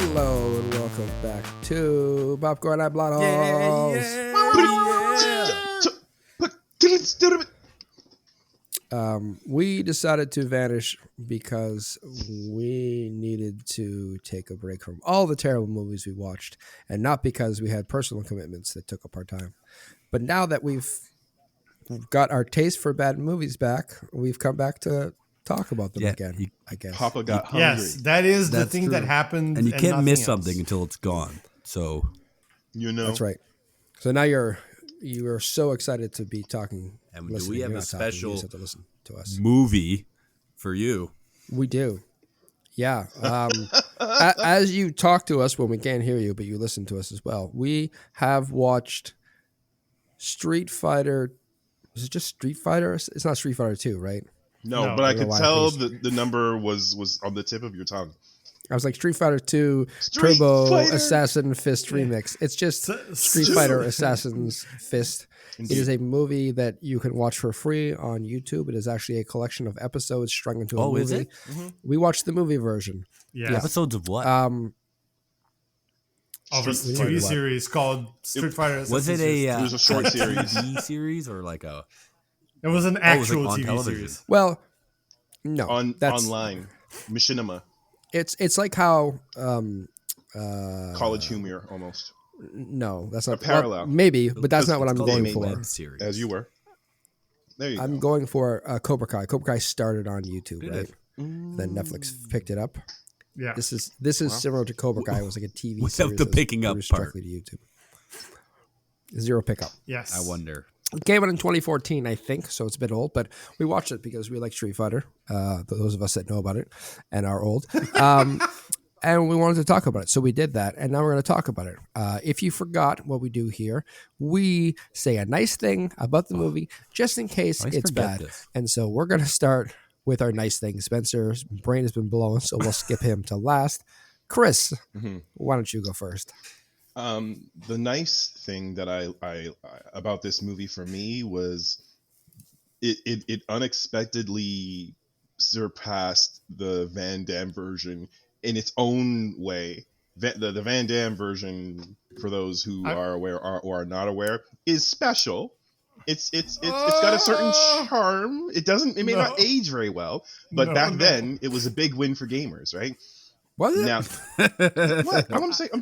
Hello and welcome back to Popcorn and Blood Holes. We decided to vanish because we needed to take a break from all the terrible movies we watched, and not because we had personal commitments that took up our time. But now that we've got our taste for bad movies back, we've come back to talk about them again, I guess. Papa got hungry. Yes, that is the That's thing true. that happened. And you can't nothing miss else. something until it's gone. So You know, That's right. So now you are so excited to be talking. And listening. we have You're a not talking, you special just have to listen to us. movie for you. We do. Yeah. As you talk to us when we can't hear you, but you listen to us as well, we have watched Street Fighter. Is it just Street Fighter? It's not Street Fighter 2, right? no, No, but I I don't know could why I tell think the number was on the tip of your tongue. I was like Street Fighter 2 Street Turbo Fighter. Assassin Fist Remix. It's just Street Fighter Assassin's Fist. It is a movie that you can watch for free on YouTube. It is actually a collection of episodes strung into a movie. Is it? We watched the movie version. Yes. Episodes of what? Of a Street TV Fighter. series called Street Fighter. was it a It was a short series. TV series or like a? It was an Oh, it was actual like on TV television. series. Well, no, that's Online, machinima, It's like how college humor almost, no, that's not A parallel. well, maybe, but that's It's- not what it's I'm called going a for. Web series. as you were. There you I'm go. going for Cobra Kai. Cobra Kai started on YouTube, Did right? it? Then Netflix picked it up. Yeah. This is similar to Cobra Kai. It was like a TV Without series the that was picking up produced part. directly to YouTube. Zero pickup. Yes. I wonder. It came out in 2014, I think, so it's a bit old, but we watched it because we like Street Fighter, those of us that know about it and are old. And we wanted to talk about it, so we did that, and now we're going to talk about it. If you forgot what we do here, we say a nice thing about the movie just in case I it's forget bad. this. And so we're going to start with our nice thing. Spencer's brain has been blown, so we'll skip him to last. Chris, why don't you go first? The nice thing that I about this movie for me was it unexpectedly surpassed the Van Damme version in its own way. The Van Damme version, for those who are aware or are not aware, is special. It's got a certain charm. It may not age very well, but back then it was a big win for gamers, right? Was it? Now, what?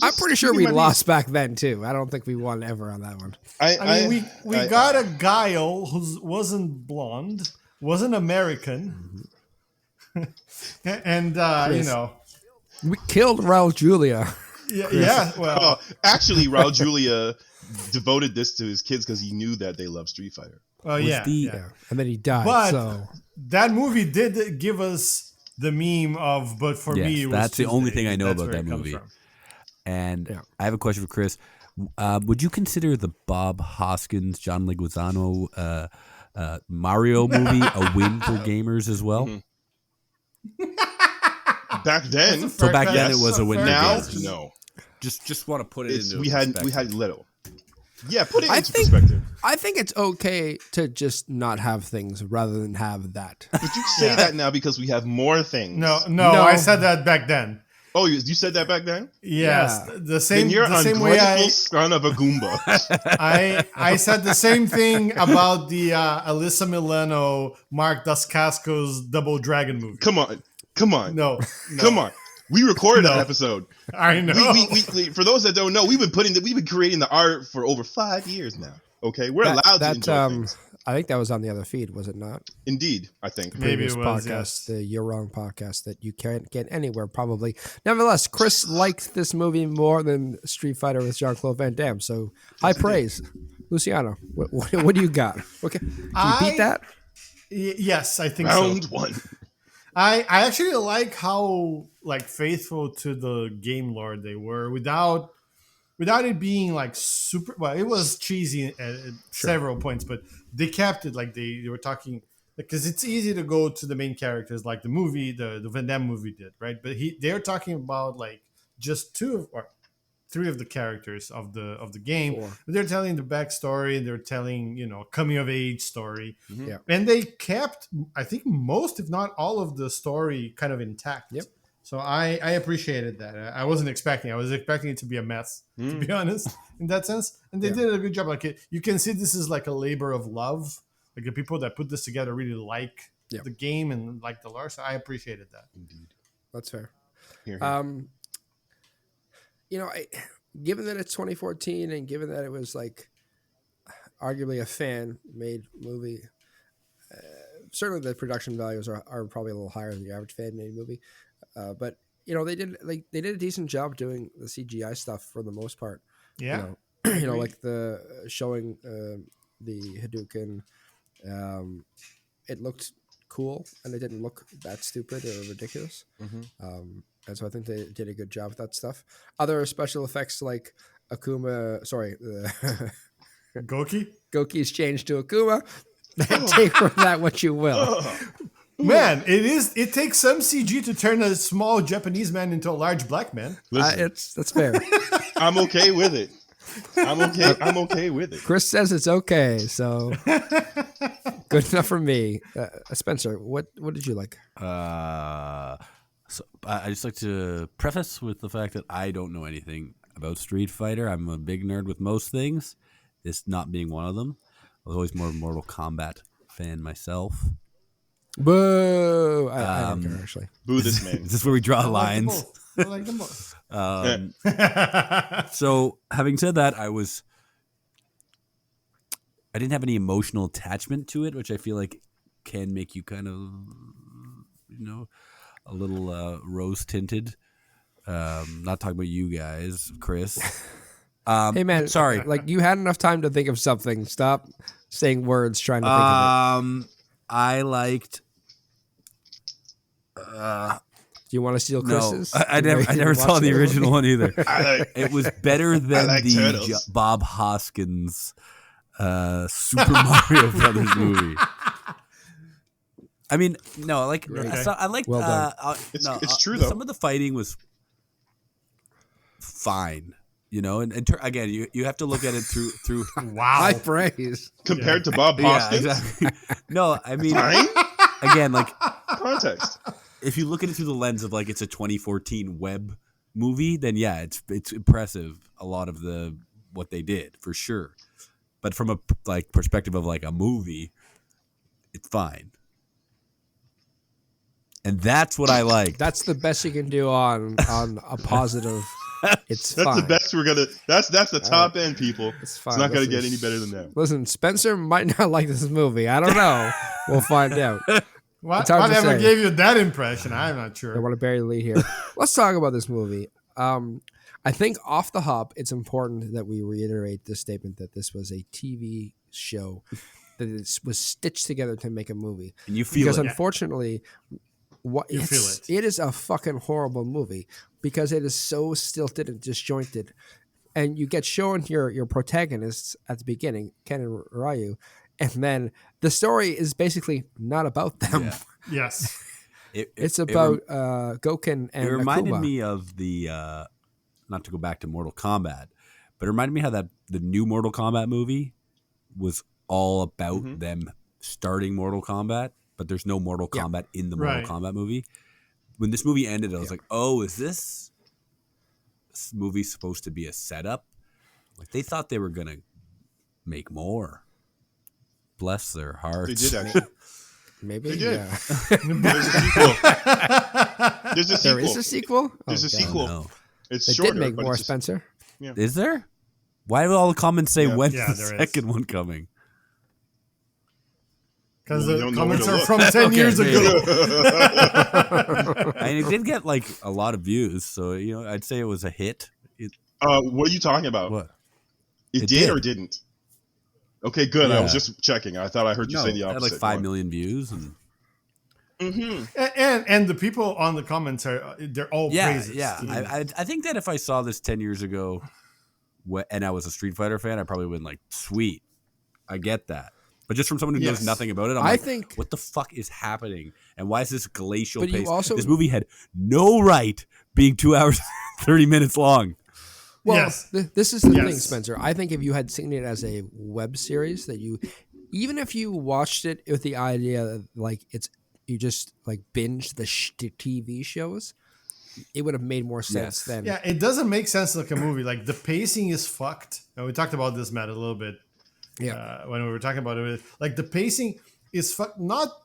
I'm pretty sure we lost back then too. I don't think we won ever on that one. I mean, we got a Guile who wasn't blonde, wasn't American, and you know, We killed Raul Julia. yeah. Well, Oh, actually, Raul Julia devoted this to his kids because he knew that they love Street Fighter. well, Was yeah, the- yeah. And then he died. But so that movie did give us the meme of, but for Yes, me, it was that's the only Tuesday. thing I know That's about where that it comes movie. from. And Yeah. I have a question for Chris. Would you consider the Bob Hoskins, John Leguizamo Mario movie a win for gamers as well? Back then, That's a So fair back then question. it was a win for now, gamers. no. Just want to put it into We had perspective. little. Yeah, put it I into think- perspective. I think it's okay to just not have things rather than have that. But you say that now because we have more things. No, No. I said that back then. Oh, you said that back then? Yes, Yeah. the same. Then you're The same way ungrateful son of a Goomba. I said the same thing about the Alyssa Milano, Mark Dacascos Double Dragon movie. Come on. No, Come on. We recorded that No. episode. I know. We, for those that don't know, we've been creating the art for over 5 years now. Okay, we're allowed to enjoy things. I think that was on the other feed, was it not? Indeed, I think. Maybe Previous it was, podcast, yes. the You're Wrong podcast that you can't get anywhere probably. Nevertheless, Chris liked this movie more than Street Fighter with Jean-Claude Van Damme, so high praise. Luciano, what do you got? Okay, can you beat that? Yes, I think so. Round one. I actually like how faithful to the game lore they were without it being super. Well, it was cheesy at several points, but they kept it they were talking because it's easy to go to the main characters like the movie, the Van Damme movie did, right? But they're talking about just three of the characters of the game. Four. They're telling the backstory. They're telling coming of age story. Yeah. And they kept, I think, most, if not all of the story kind of intact. Yep. So I appreciated that. I wasn't expecting. I was expecting it to be a mess, to be honest, in that sense. And they did a good job. Like you can see, this is like a labor of love. Like the people that put this together really like the game and like the lore. So I appreciated that. Indeed. That's fair. Here. You know, given that it's 2014 and given that it was like arguably a fan-made movie, certainly the production values are probably a little higher than the average fan-made movie. But you know, they did a decent job doing the CGI stuff for the most part. Yeah. You know, like the showing the Hadouken, it looked cool and it didn't look that stupid or ridiculous. And so I think they did a good job with that stuff. Other special effects like Goki's changed to Akuma. Take from that what you will. Man, it takes some CG to turn a small Japanese man into a large black man. That's fair. I'm okay with it. I'm okay with it. Chris says it's okay, so good enough for me. Spencer, what did you like? So I just like to preface with the fact that I don't know anything about Street Fighter. I'm a big nerd with most things, this not being one of them. I was always more Mortal Kombat fan myself. Boo! I don't care, actually. Boo this man. This is where we draw lines. I like them both. So, having said that, I didn't have any emotional attachment to it, which I feel like can make you kind of, a little rose tinted. Not talking about you guys, Chris. Hey man, sorry. Like you had enough time to think of something. Stop saying words trying to think of it. I liked. Do you want to steal Chris's? No, I never saw the original one either. It was better than the Bob Hoskins Super Mario Brothers movie. I mean, no, I like. I like. Well done. It's true though. Some of the fighting was fine, and again, you have to look at it through. Wow, high praise compared to Bob Hoskins. Yeah, exactly. No, I mean, Fine? again, like Context. if you look at it through the lens of like it's a 2014 web movie, then yeah, it's impressive. A lot of what they did for sure, but from a perspective of like a movie, it's fine. And that's what I like. That's the best you can do on a positive. It's That's fine. the best we're gonna. That's the top end, people. It's fine. It's not gonna Listen, get any better than that. Listen, Spencer might not like this movie. I don't know. We'll find out. Whatever gave you that impression? I'm not I sure. want to bury the lead here. Let's talk about this movie. I think off the hop, it's important that we reiterate this statement that this was a TV show that it was stitched together to make a movie. And you feel because it. unfortunately, it is a fucking horrible movie because it is so stilted and disjointed. And you get shown your protagonists at the beginning, Ken and Ryu, and then the story is basically not about them. Yeah. Yes. It's about Goken and It reminded Akuma. me of the not to go back to Mortal Kombat, but it reminded me how the new Mortal Kombat movie was all about them starting Mortal Kombat, but there's no Mortal Kombat in the Mortal Kombat movie. When this movie ended, I was like, oh, is this movie supposed to be a setup? Like they thought they were gonna make more. Bless their hearts. They did actually. Maybe They did. Yeah. There's a sequel. There's a sequel. There is a sequel. There's a God. sequel. No. It's They shorter, did make but more, it's a- Spencer. Is there? Why do all the comments say Yeah. when's Yeah, the there is. second one coming? Because We the don't know where comments to are look. from 10 years maybe. ago. I mean, it did get like a lot of views, so I'd say it was a hit. What are you talking about? What? It It did did. or didn't? Okay, good. I was Yeah. just checking. I thought I heard you say the it had opposite. like 5 million views, and And the people on the comments they're all praises. yeah. I think that if I saw this 10 years ago, and I was a Street Fighter fan, I probably would have been like, sweet, I get that. But just from someone who knows Yes. nothing about it, I like, think- what the fuck is happening? And why is this glacial But you pace? also- This movie had no right being 2 hours, 30 minutes long. Well, Yes. this is the thing, Yes. Spencer. I think if you had seen it as a web series, that even if you watched it with the idea that like you just like binge the TV shows, it would have made more sense Yes. then. Yeah, it doesn't make sense like a movie. Like the pacing is fucked. And we talked about this, Matt, a little bit. When we were talking about it, like the pacing is fucked. Not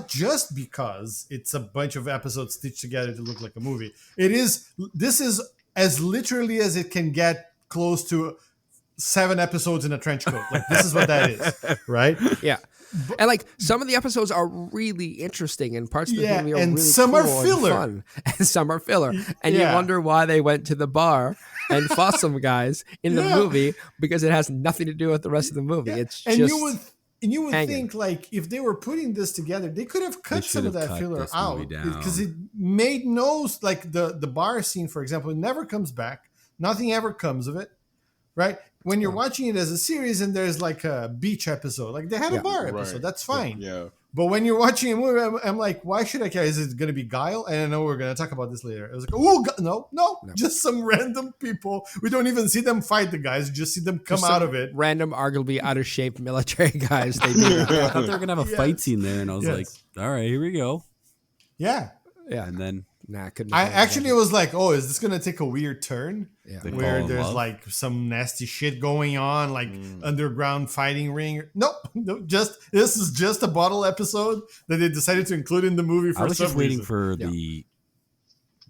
just because it's a bunch of episodes stitched together to look like a movie. This is as literally as it can get close to 7 episodes in a trench coat. Like this is what that is, right? Yeah. And like some of the episodes are really interesting and parts of the movie are and really some cool are and filler. fun. And some are filler. And you Yeah. wonder why they went to the bar and fought some guys in the Yeah. movie because it has nothing to do with the rest of the movie. It's and just you would hanging. think like if they were putting this together, they could have cut should some of have that cut filler this out movie down. because it made no like the bar scene, for example, it never comes back. Nothing ever comes of it, right? When you're watching it as a series and there's like a beach episode, like they had a bar episode, Right. that's fine. Yeah. But when you're watching a movie, I'm like, why should I care? Is it going to be Guile? And I know we're going to talk about this later. It was like, oh, no, just some random people. We don't even see them fight the guys. We just see them come just out some of it. Random, arguably out of shape military guys. They do that. I thought they were gonna have a fight Yes. scene there, and I was Yes. like, all right, here we go. Yeah. Yeah. And then Nah, couldn't. I have done actually that. was like, oh, is this going to take a weird turn? Yeah. They Where fall in there's love. like some nasty shit going on, like underground fighting ring. Nope, this is just a bottle episode that they decided to include in the movie for I was some just waiting reason. for the.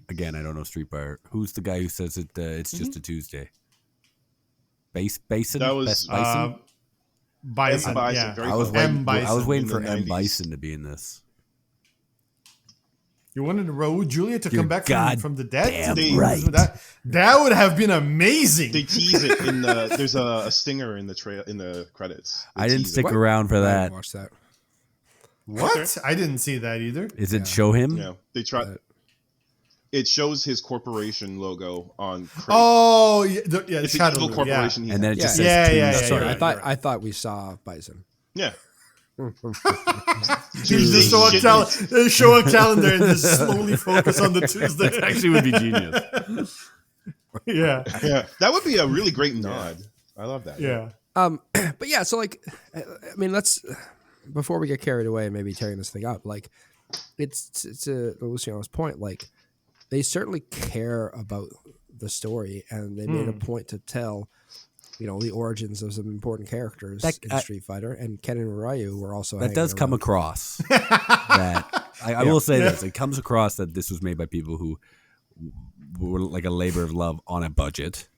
Again, I don't know Street Fighter. Who's the guy who says it? It's just a Tuesday. Basin. That was, Best Bison. Bison. Bison, Yeah. very I was cool. waiting. I was waiting in for the M 90s. Bison to be in this. You wanted Raul Julia to You're come back from the dead? goddamn They- right. That would have been amazing. They tease it in the. There's a stinger in the credits. They I didn't tease stick it. around for I that. didn't watch that. What? I didn't see that either. Is it show him? Yeah, they try. It shows his corporation logo on. Crate. Oh, yeah, it's an Shadow evil Lord, corporation. he And then it has. just Yeah. says Yeah, Tuesday. Sorry, yeah, I thought right. I thought we saw Bison. Yeah. You just show a calendar and just slowly focus on the Tuesday. That actually would be genius. Yeah, Yeah, that would be a really great nod. I love that. yeah. But yeah, so like, I mean, let's before we get carried away and maybe tearing this thing up, like, it's to Luciano's point, like, they certainly care about the story and they made a point to tell, the origins of some important characters in Street Fighter, and Ken and Ryu were also That does come across. That I will say this: it comes across that this was made by people who were like a labor of love on a budget,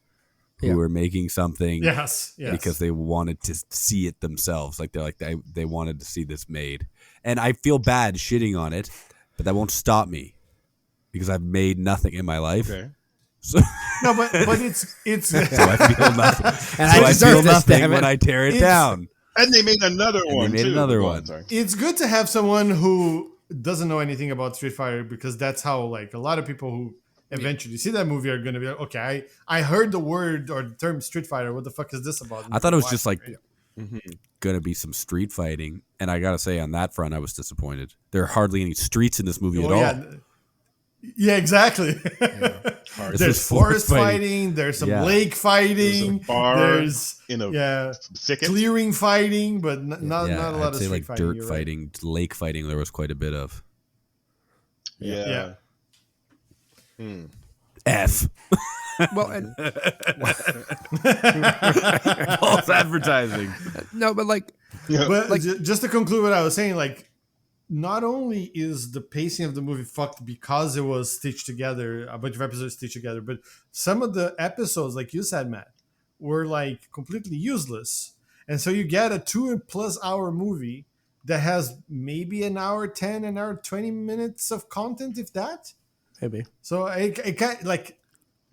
who Yeah. were making something Yes. because they wanted to see it themselves. Like they wanted to see this made, and I feel bad shitting on it, but that won't stop me because I've made nothing in my life. Okay. So, No, but it's so I feel nothing. And so I I deserve feel this, nothing damn it. when I tear it It's- down. And they made another one. made too. another Go one. on, sorry. it's good to have someone who doesn't know anything about Street Fighter, because that's how like a lot of people who eventually see that movie are going to be like, okay, I heard the word or the term Street Fighter. What the fuck is this about? I thought it was just like Mm-hmm. gonna be some street fighting, and I gotta say on that front, I was disappointed. There are hardly any streets in this movie at all. Yeah, exactly. This There's was forest fighting. fighting. There's some Yeah. lake fighting. There's a bar There's in a thicket. clearing fighting, but not Yeah, a lot I'd of say street like fighting. dirt you're right. fighting, lake fighting. There was quite a bit of Yeah. Yeah. F. Well, and False advertising. no, but like, But Like- just to conclude what I was saying, like, not only is the pacing of the movie fucked because it was stitched together, a bunch of episodes stitched together, but some of the episodes, like you said, Matt, were like completely useless. And so you get a 2+ hour movie that has maybe an hour 10, an hour 20 minutes of content, if that. maybe. So it can't like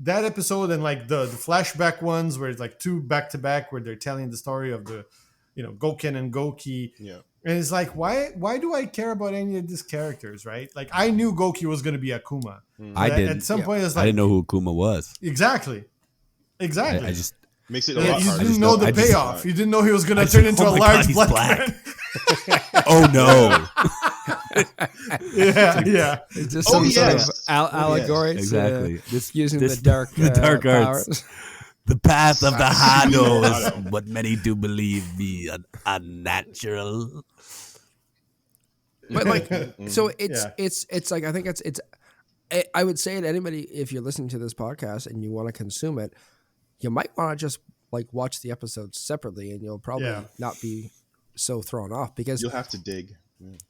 that episode and like the flashback ones where it's like 2 back to back where they're telling the story of the Goken and Goki. Yeah. And it's like, why do I care about any of these characters, right? Like I knew Goki was going to be Akuma. I But didn't. At some Yeah. point, it's like I didn't know who Akuma was. exactly. I Just just Makes it a you lot harder. didn't know I the just- payoff. You didn't know he was going I to turn just- into oh a my God, large he's black black. man. oh no. yeah. It's just Oh, some sort of yes. allegory to Exactly. This using this- the dark, the dark arts. powers. The path of the Hado Hado. is what many do believe be unnatural. But like, so it's Yeah. it's like I think it's I would say to anybody, if you're listening to this podcast and you want to consume it, you might want to just like watch the episodes separately, and you'll probably not be so thrown off, because You'll have to dig.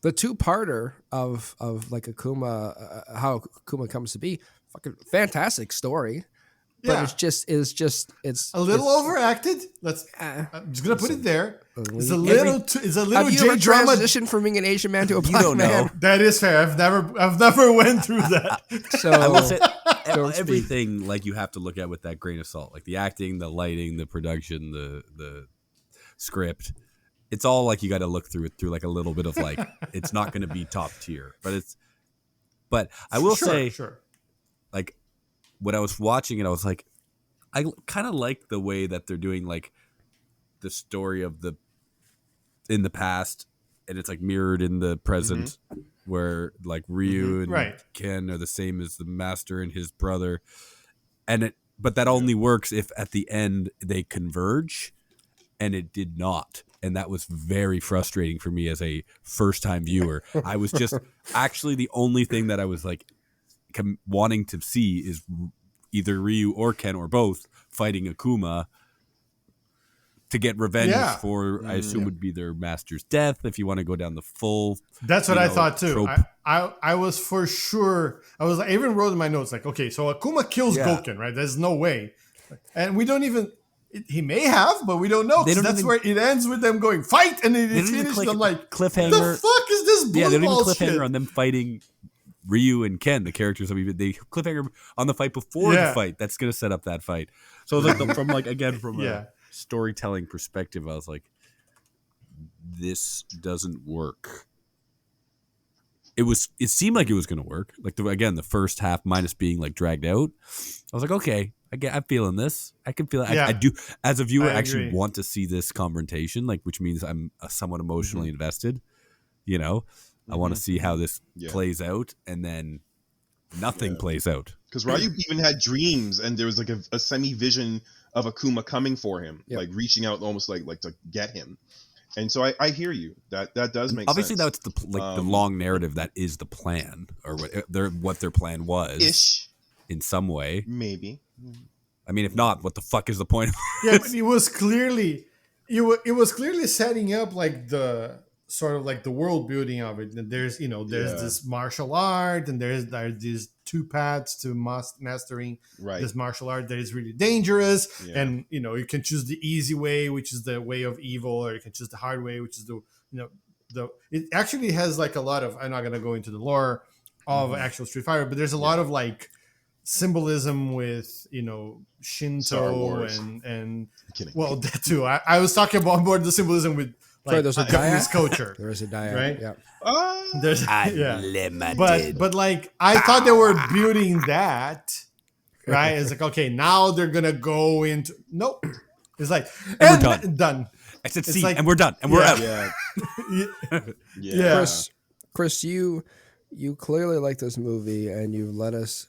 the two-parter of like Akuma, how Akuma comes to be, fucking fantastic story. But it's a little it's, overacted. I'm just gonna put it there. It's a Have little you ever J drama. transitioned from being an Asian man to a You black don't man? know. That is fair. I've never went through that. So I will say Don't speak. everything like you have to look at with that grain of salt, like the acting, the lighting, the production, the script. It's all like you got to look through it through like a little bit of like it's not going to be top tier, but it's. But I will say, like when I was watching it, I was like, I kind of like the way that they're doing like the story of the in the past, and it's like mirrored in the present, where like Ryu and Ken are the same as the master and his brother, but that only works if at the end they converge, and it did not. And that was very frustrating for me as a first-time viewer. I was just actually the only thing that I was like wanting to see is either Ryu or Ken or both fighting Akuma to get revenge for, I assume would be their master's death, if you want to go down the full. That's what I thought too. I was for sure. I even wrote in my notes like, okay, so Akuma kills Goken, right? There's no way, and we don't even. He may have, but we don't know. That's where it ends with them going fight, and it's finished. I'm like, cliffhanger. The fuck is this blue they don't even ball cliffhanger shit? on them fighting Ryu and Ken, the characters. I mean, they cliffhanger on the fight before the fight. That's going to set up that fight. So like from a storytelling perspective, I was like, this doesn't work. It seemed like it was going to work. Like the first half minus being like dragged out. I was like, okay, I'm feeling this. I can feel it. I do as a viewer actually want to see this confrontation, like which means I'm somewhat emotionally invested. You know, I want to see how this plays out, and then nothing plays out. Because Ryu even had dreams, and there was like a semi-vision of Akuma coming for him, like reaching out almost like to get him. And so I hear you. That does make obviously sense. Obviously, that's the long narrative. That is the plan, or what their plan was. Ish. In some way, maybe. I mean, if not, what the fuck is the point? But it was clearly setting up like the sort of like the world building of it. And there's this martial art, and there's these two paths to mastering this martial art that is really dangerous. And you can choose the easy way, which is the way of evil, or you can choose the hard way, which is it actually has like a lot of. I'm not gonna go into the lore of actual Street Fighter, but there's a lot of like symbolism with Shinto and well, that too. I was talking about more the symbolism with like there's a Japanese culture. There is a dyad, right? Yeah. There's unlimited. but like I thought they were building that, right? It's like, okay, now they're gonna go into It's like and we're done. I said, It's see, like, and we're done, and we're out. Yeah. Chris, you clearly like this movie, and you let us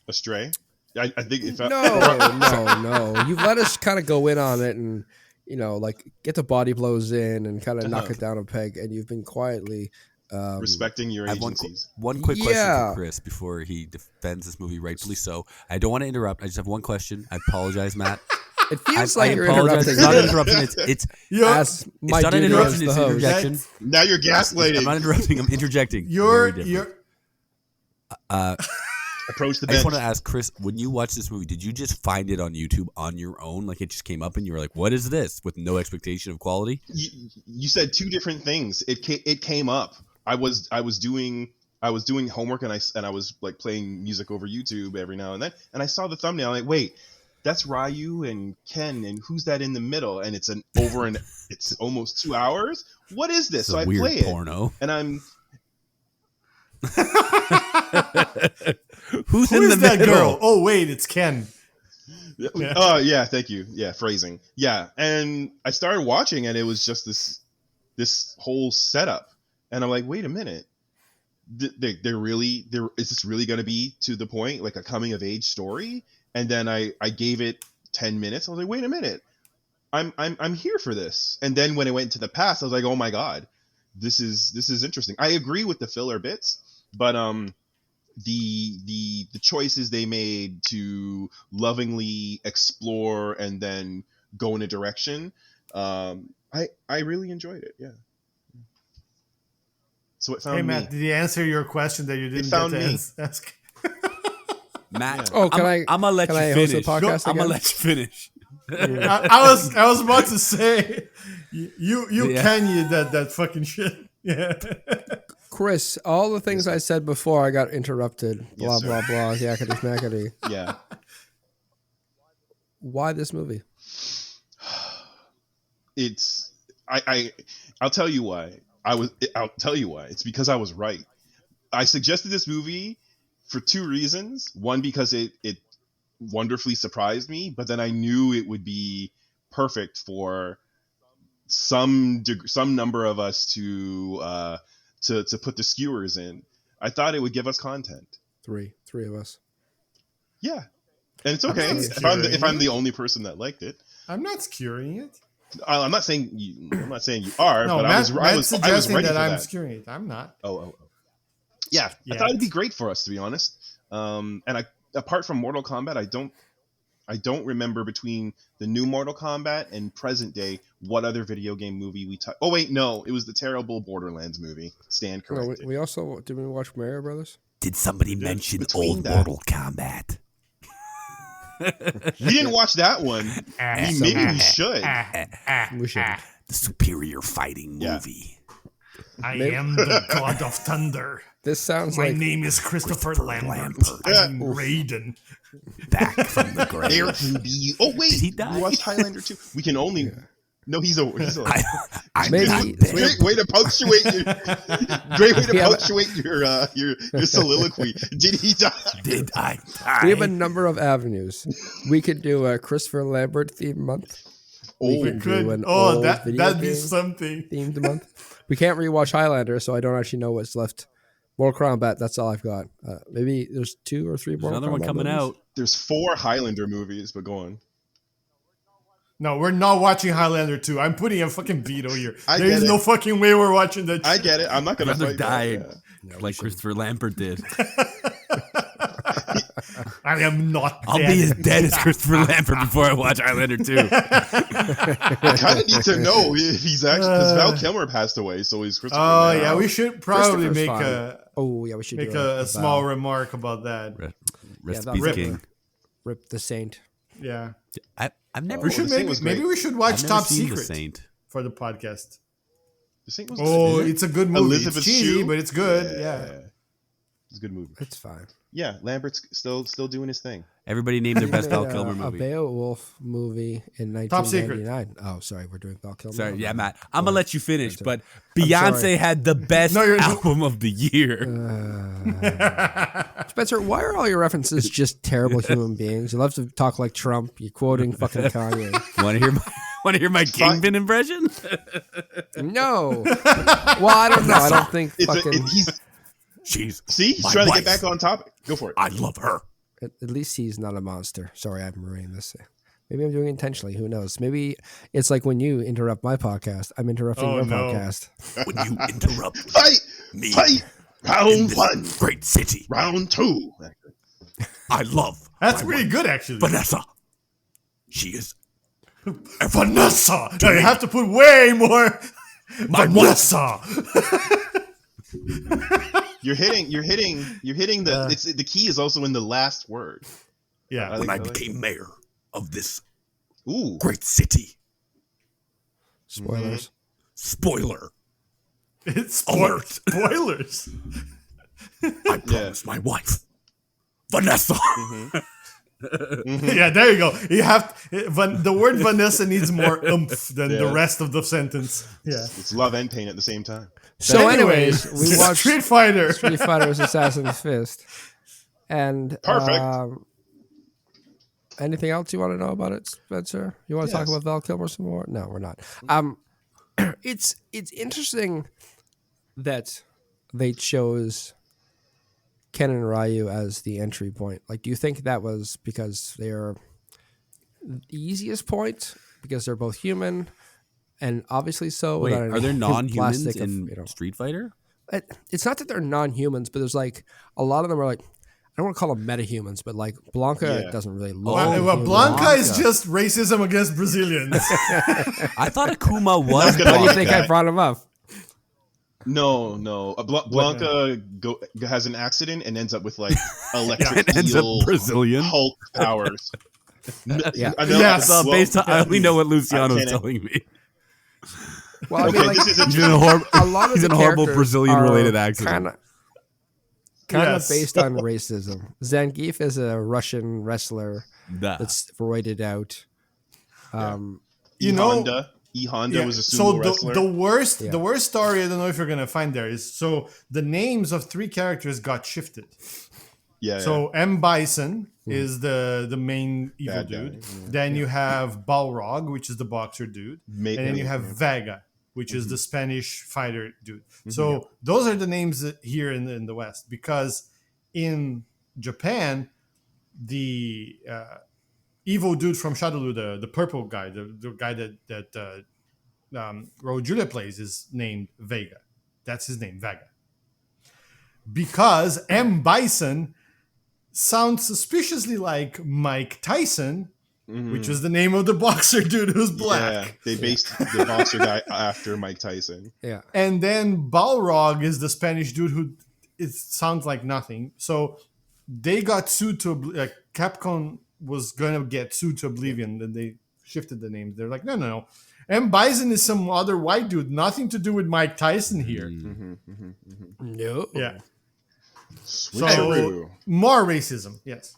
astray. I think if no. You've let us kind of go in on it, and like get the body blows in and kind of knock it down a peg, and you've been quietly respecting your agencies. One quick question for Chris before he defends this movie rightfully so. I don't want to interrupt. I just have one question. I apologize, Matt. It feels like you're apologize. interrupting. It's not an interruption. It's not an interruption. It's interjection. Now you're gaslighting. I'm not interrupting. I'm interjecting. Approach the bench. I just want to ask Chris, when you watched this movie, did you just find it on YouTube on your own? Like it just came up and you were like, what is this? With no expectation of quality? You said two different things. It came up. I was doing homework, and I was like playing music over YouTube every now and then, and I saw the thumbnail. I'm like, wait, that's Ryu and Ken, and who's that in the middle? And it's it's almost 2 hours. What is this? So I play it, porno. And I'm Who's Who in is the that middle? girl? Oh wait, it's Ken. Oh yeah, thank you. Yeah, phrasing. Yeah, and I started watching, and it was just this whole setup, and I'm like, wait a minute, is this really going to be to the point, like a coming of age story? And then I gave it 10 minutes. I was like, wait a minute, I'm here for this. And then when it went to the past, I was like, oh my god, this is interesting. I agree with the filler bits, but the choices they made to lovingly explore and then go in a direction, I really enjoyed it. Yeah. So it found Hey me. Matt, did he answer your question that you didn't found get to me. ask? Matt, Oh, can I'm gonna let can you I host the finish. podcast I'm gonna again? let you finish. I was about to say you Yeah. Kanye that fucking shit. Yeah. Chris, all the things I said before I got interrupted. Blah, Yes, sir. blah, blah. Yakety smackety. Yeah. Why this movie? It's I'll tell you why. I'll tell you why. It's because I was right. I suggested this movie for two reasons. One, because it wonderfully surprised me, but then I knew it would be perfect for some number of us to put the skewers in. I thought it would give us content. Three of us. Yeah, and it's I'm okay not if I'm skewering the it. only person that liked it. I'm not skewering it. I'm not saying you are, No, but Matt's I was suggesting ready that for I'm that. skewering it. I'm not. Oh. Yeah, I Yet. thought it'd be great for us, to be honest. And apart from Mortal Kombat, I don't remember between the new Mortal Kombat and present day what other video game movie we touched. Oh wait, no, it was the terrible Borderlands movie. Stand No, corrected. we also did we watch Mario Brothers? Did somebody Dude, mention between old that- Mortal Kombat? We didn't watch that one. Maybe we should. We should. The superior fighting Yeah. movie. I Maybe- am the god of thunder. This sounds My like name is Christopher Lambert. Lambert. I'm Raiden. Back from the grave. There can be. Oh wait, Did he die? we watched Highlander 2. We can only. No, he's a. I'm Maybe- not we dead. Great way to punctuate your. Great way to Yeah, but- punctuate your soliloquy. Did he die? Did I die? we have a number of avenues. We could do a Christopher Lambert themed month. Oh, We could do an Oh, old video that'd be game something. themed month. We can't rewatch Highlander, so I don't actually know what's left. Mortal Kombat, that's all I've got. Maybe there's 2 or 3 There's more. another one coming out. there's 4 Highlander movies, but go on. No, we're not watching Highlander 2. I'm putting a fucking veto here. I There's get no it. fucking way we're watching that. I get it. I'm not gonna Rather fight die that, yeah. like Christopher Lambert did. I am not. I'll dead. be as dead as Christopher Lambert before I watch Highlander 2. I kind of need to know if he's actually because Val Kilmer passed away, so he's Christopher. Oh Lambert. yeah, we should probably Christopher's make fine. a Oh yeah, we should make do a small Val. remark about that. Rest Yeah, in peace, that- King. Rip the Saint. Yeah, I've never, we should The Saint maybe was great. maybe we should watch I've never Top seen The Secret Saint. for the podcast. The Saint was Oh, good. it's a good movie. Elizabeth It's cheesy, Shue? but it's good. Yeah. It's a good movie. It's fine. Yeah, Lambert's still doing his thing. Everybody name their best He Val made Kilmer a movie. Beowulf movie in Top Secret. 1999. Oh, sorry, we're doing Val Kilmer. Sorry, yeah, Matt. I'm gonna let you finish, That's but I'm Beyonce sorry. had the best No, you're- album of the year. Spencer, why are all your references just terrible human beings? You love to talk like Trump. You're quoting fucking Kanye. Want to hear my Kingpin impression? No. Well, I don't know. I don't think fucking. She's He's my trying to wife. get back on topic. Go for it. I love her. At least he's not a monster. Sorry, I'm ruining this. Maybe I'm doing it intentionally. Who knows? Maybe it's like when you interrupt my podcast, I'm interrupting Oh, your no. podcast. When you interrupt Fight! me Fight! in Round this 1. great city, Round 2. I love That's my pretty wife, good, actually. Vanessa. She is Vanessa. No, you have to put way more. my wife. Vanessa. You're hitting the it's the key is also in the last word. Yeah. When I like became mayor of this Ooh. great city. Spoilers. Spoiler. It's Alert. spoilers. I promised my wife, Vanessa. Yeah, there you go. You have the word Vanessa needs more oomph than the Yeah. rest of the sentence. Yeah. It's love and pain at the same time. So, anyways, we watched Street Fighter. Street Fighter's Assassin's Fist. And Perfect. Anything else you want to know about it, Spencer? You want to talk Yes. about Val Kilmer some more? No, we're not. It's interesting that they chose Ken and Ryu as the entry point. Like, do you think that was because they're the easiest point because they're both human, and obviously so? Wait, without are there any non-humans plastic of, in Street Fighter? it's not that they're non-humans, but there's like a lot of them are like, I don't want to call them metahumans, but like Blanca Yeah. doesn't really look. Well, like a human. Blanca is Blanca. just racism against Brazilians. I thought Akuma was. Not gonna Why do you lie. think Okay. I brought him up? No. Blanca has an accident and ends up with like electric It ends up eel, Brazilian. Hulk powers. Yeah. I know, Yes. Based on, I only know what I Luciano's can't- telling me. Well, I Okay, mean, like, this is He's in a horrible. a lot of He's the in a horrible characters Brazilian-related are accident. Kind Yes. of based on racism. Zangief is a Russian wrestler Nah. that's roided out. You know- E Honda was a sumo so wrestler. the worst Yeah. the worst story, I don't know if you're gonna find there, is so the names of 3 characters got shifted. yeah. So M Bison is the main evil Bad guy, dude. yeah. Then you have Balrog, which is the boxer dude, and then you have Vega, which is the Spanish fighter dude. So those are the names that here in the West, because in Japan, the evil dude from Shadowloo, the purple guy, the guy that Raul Julia plays, is named Vega. That's his name, Vega. Because M Bison sounds suspiciously like Mike Tyson, which was the name of the boxer dude who's black. Yeah, they based the boxer guy after Mike Tyson. Yeah. And then Balrog is the Spanish dude who it sounds like nothing. So they got sued to like Capcom was gonna get sued to oblivion. Then they shifted the names. They're like, no. M Bison is some other white dude, nothing to do with Mike Tyson here. No. Yeah. Switcheroo. More racism. Yes.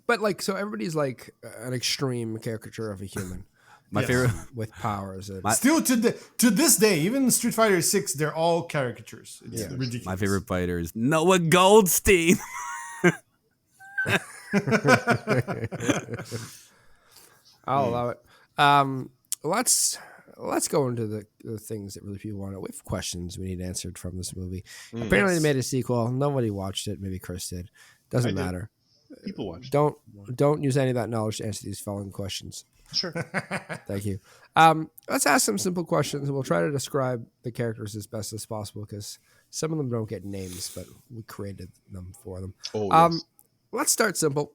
But like, so everybody's like an extreme caricature of a human My Yes. favorite. with powers. And, Still to this day, even Street Fighter 6, they're all caricatures. It's Yeah. ridiculous. My favorite fighter is Noah Goldstein. I'll allow it. Let's go into the things that really people want to. We have questions we need answered from this movie. Apparently, they made a sequel. Nobody watched it. Maybe Chris did. Doesn't I did. matter. People watch. Don't use any of that knowledge to answer these following questions. Sure. Thank you. Let's ask some simple questions, and we'll try to describe the characters as best as possible because some of them don't get names, but we created them for them. Oh, yes. Let's start simple.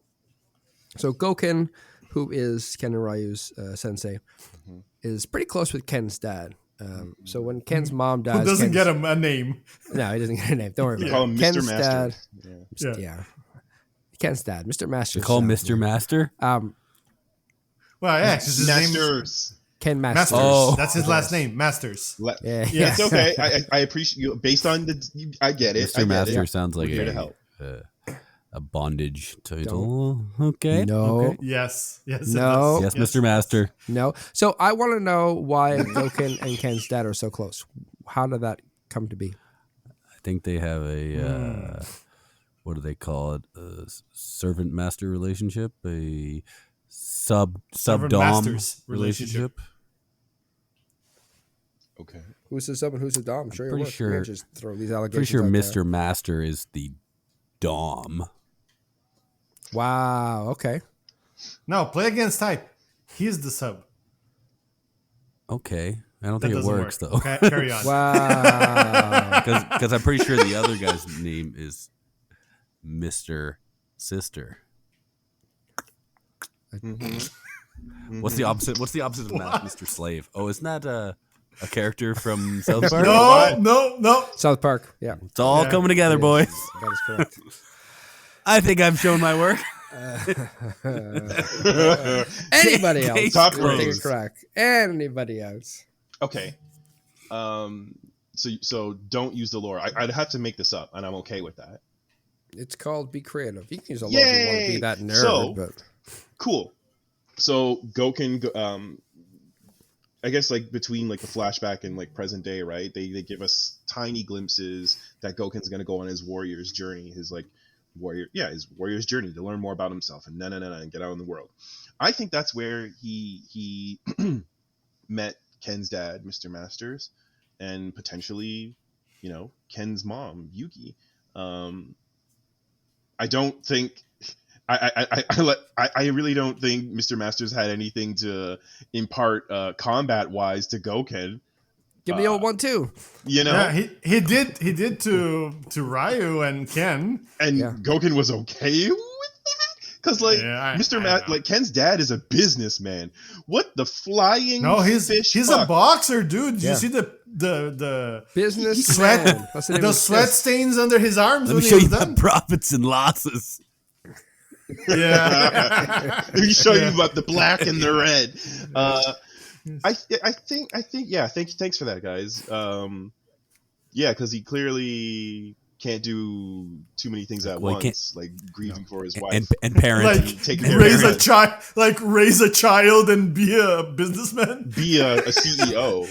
So Goken, who is Ken and Ryu's sensei, is pretty close with Ken's dad. So when Ken's mom dies, Who doesn't Ken's- get a name? No, he doesn't get a name. Don't worry They about call it. him Ken's Mr. Master. dad. Yeah. Yeah. Ken's dad, Mr. Master. They call him Mr. Master. Well, yeah, 'cause his name Masters. Ken Master. Masters. Oh. That's his last name, Masters. Yeah. Yeah. It's okay. I appreciate you. Based on the, I get it. I Mr. get Master it. sounds like We're here to help. a bondage title. Okay. No. Okay. Yes. Yes. it No. does. Yes, Mr. Master. No. So I want to know why Goken and Ken's dad are so close. How did that come to be? I think they have a what do they call it? A servant master relationship, a sub Servant dom masters relationship. Okay. Who's the sub and who's the dom? Sure, pretty you sure- can't just throw these allegations. Pretty sure out there. Mr. Master is the dom. Wow. Okay. No, play against type. He's the sub. Okay, I don't That think it doesn't works work. though, Okay, carry on. Wow. because I'm pretty sure the other guy's name is Mr. Sister. What's the opposite? What's the opposite of Mr. Slave? Oh, isn't that a character from South Park? No. South Park. Yeah. It's all Yeah. coming together, boys. That is correct. I think I've shown my work. Anybody else? Top We'll take rose. a crack. Anybody else? Okay. So don't use the lore. I'd have to make this up, and I'm okay with that. It's called Be Creative. You can use a lot if you want to be Yay! that nerd, So- but Cool. So Goken, I guess like between like the flashback and like present day, right? They give us tiny glimpses that Goken's gonna go on his warrior's journey, his warrior's journey to learn more about himself and and get out in the world. I think that's where he met Ken's dad, Mr. Masters, and potentially, Ken's mom, Yuki. I don't think. I really don't think Mr. Masters had anything to impart combat wise to Goken. Give me the old one too. You know, Yeah, he did to Ryu and Ken. and Yeah. Goken was okay with that because like Yeah, Mr. I Matt, know. like Ken's dad is a businessman. What the flying? No, fish he's fuck? a boxer, dude. Did Yeah. you see the Business sweat man. That's the name the of sweat this. stains under his arms Let when me he show was you done? my profits and losses. Yeah. Let me show Yeah. you about the black and the red. I think yeah. Thanks for that, guys. Yeah, because he clearly can't do too many things at Well, he can't- once, like grieving for his wife. And parent. Like Taking care of raise a parents. child, raise a child and be a businessman. Be a CEO.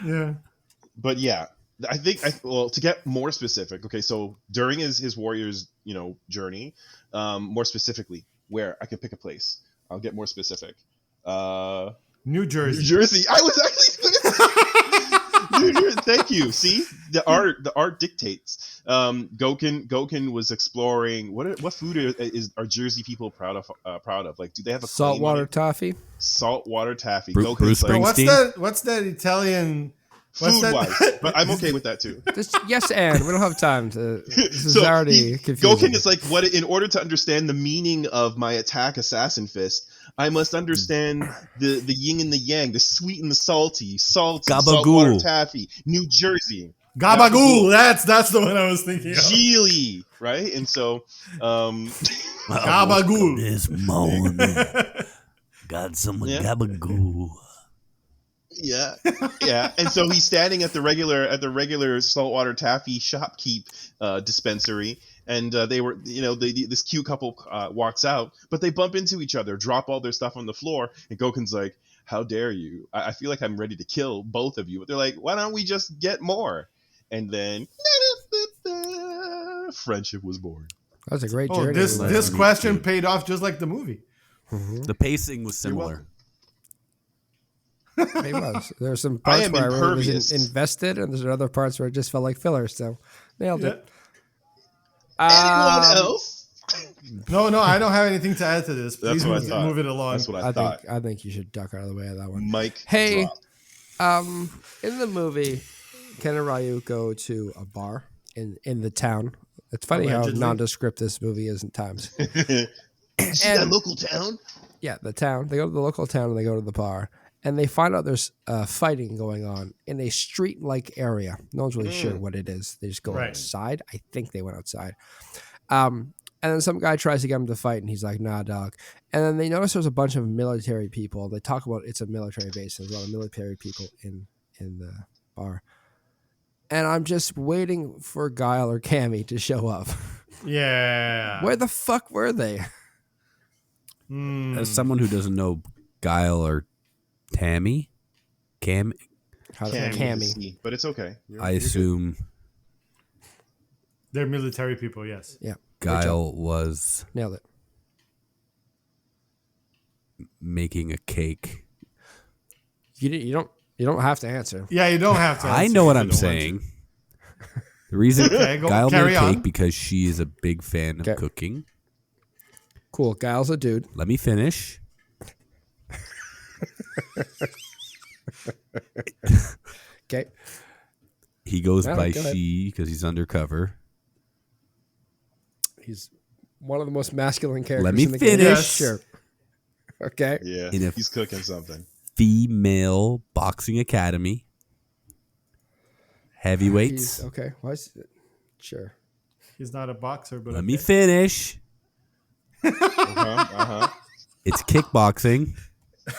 Yeah. But yeah, I think well, to get more specific. Okay, so during his warriors, journey, more specifically, where I can pick a place. I'll get more specific. New New Jersey. Jersey. I was actually New Jersey. Thank you. See, the art dictates. Goken was exploring what food are Jersey people proud of? Like, do they have a claim on Saltwater it? toffee. Saltwater taffy. Bruce Goken's like, Springsteen. What's that Italian? What's food that? wise, but I'm okay with that too. Just yes, and we don't have time to. This is So already confusing. Goken is like, what? In order to understand the meaning of my attack assassin fist, I must understand the yin and the yang, the sweet and the salty, Gabagool. saltwater taffy, New Jersey, Gabagool. That's the one I was thinking of. Geely, right? And so, Gabagool. This morning, got some Yeah. gabagool. yeah. And so he's standing at the regular saltwater taffy shopkeep dispensary, and this cute couple walks out, but they bump into each other, drop all their stuff on the floor, and Goken's like, "How dare you? I feel like I'm ready to kill both of you." But they're like, "Why don't we just get more?" And then friendship was born. That was a great Oh, journey. this we went this on. question paid off just like the movie. The pacing was You're similar. It was. There were some I parts am where I really was impervious. invested, and there's other parts where it just felt like filler. So nailed it. Anyone Um, else? No, I don't have anything to add to this. That's Please what I thought. move it along. That's what I thought. I think you should duck out of the way of that one. Mike. Hey, drop. in the movie, Ken and Ryu go to a bar in the town. It's funny Allegedly. how nondescript this movie is at times. See that and- local town? Yeah, the town. They go to the local town and they go to the bar, and they find out there's fighting going on in a street-like area. No one's really sure what it is. They just go Right. outside. I think they went outside. And then some guy tries to get him to fight, and he's like, "Nah, dog." And then they notice there's a bunch of military people. They talk about it's a military base. There's a lot of military people in the bar. And I'm just waiting for Guile or Cammy to show up. Yeah. Where the fuck were they? Hmm. As someone who doesn't know Guile or Tammy, How Cammy. Cammy. But it's okay. I assume They're military people, yes. Yeah, Guile was nailed it. making a cake. You don't have to answer. Yeah, you don't have to. I answer know what if you I'm don't want saying. The reason Okay, Guile made carry a cake on. because she is a big fan of Okay. cooking. Cool. Guile's a dude. Let me finish. Okay. He goes Yeah, by go ahead. she because he's undercover. He's one of the most masculine characters Let me in the game. finish. Sure. Okay. Yeah, In a- he's cooking something. Female boxing academy. Heavyweights. He's, okay. Why is it? Sure. to. He's not a boxer, but Let me okay. finish. Uh-huh. It's kickboxing Okay.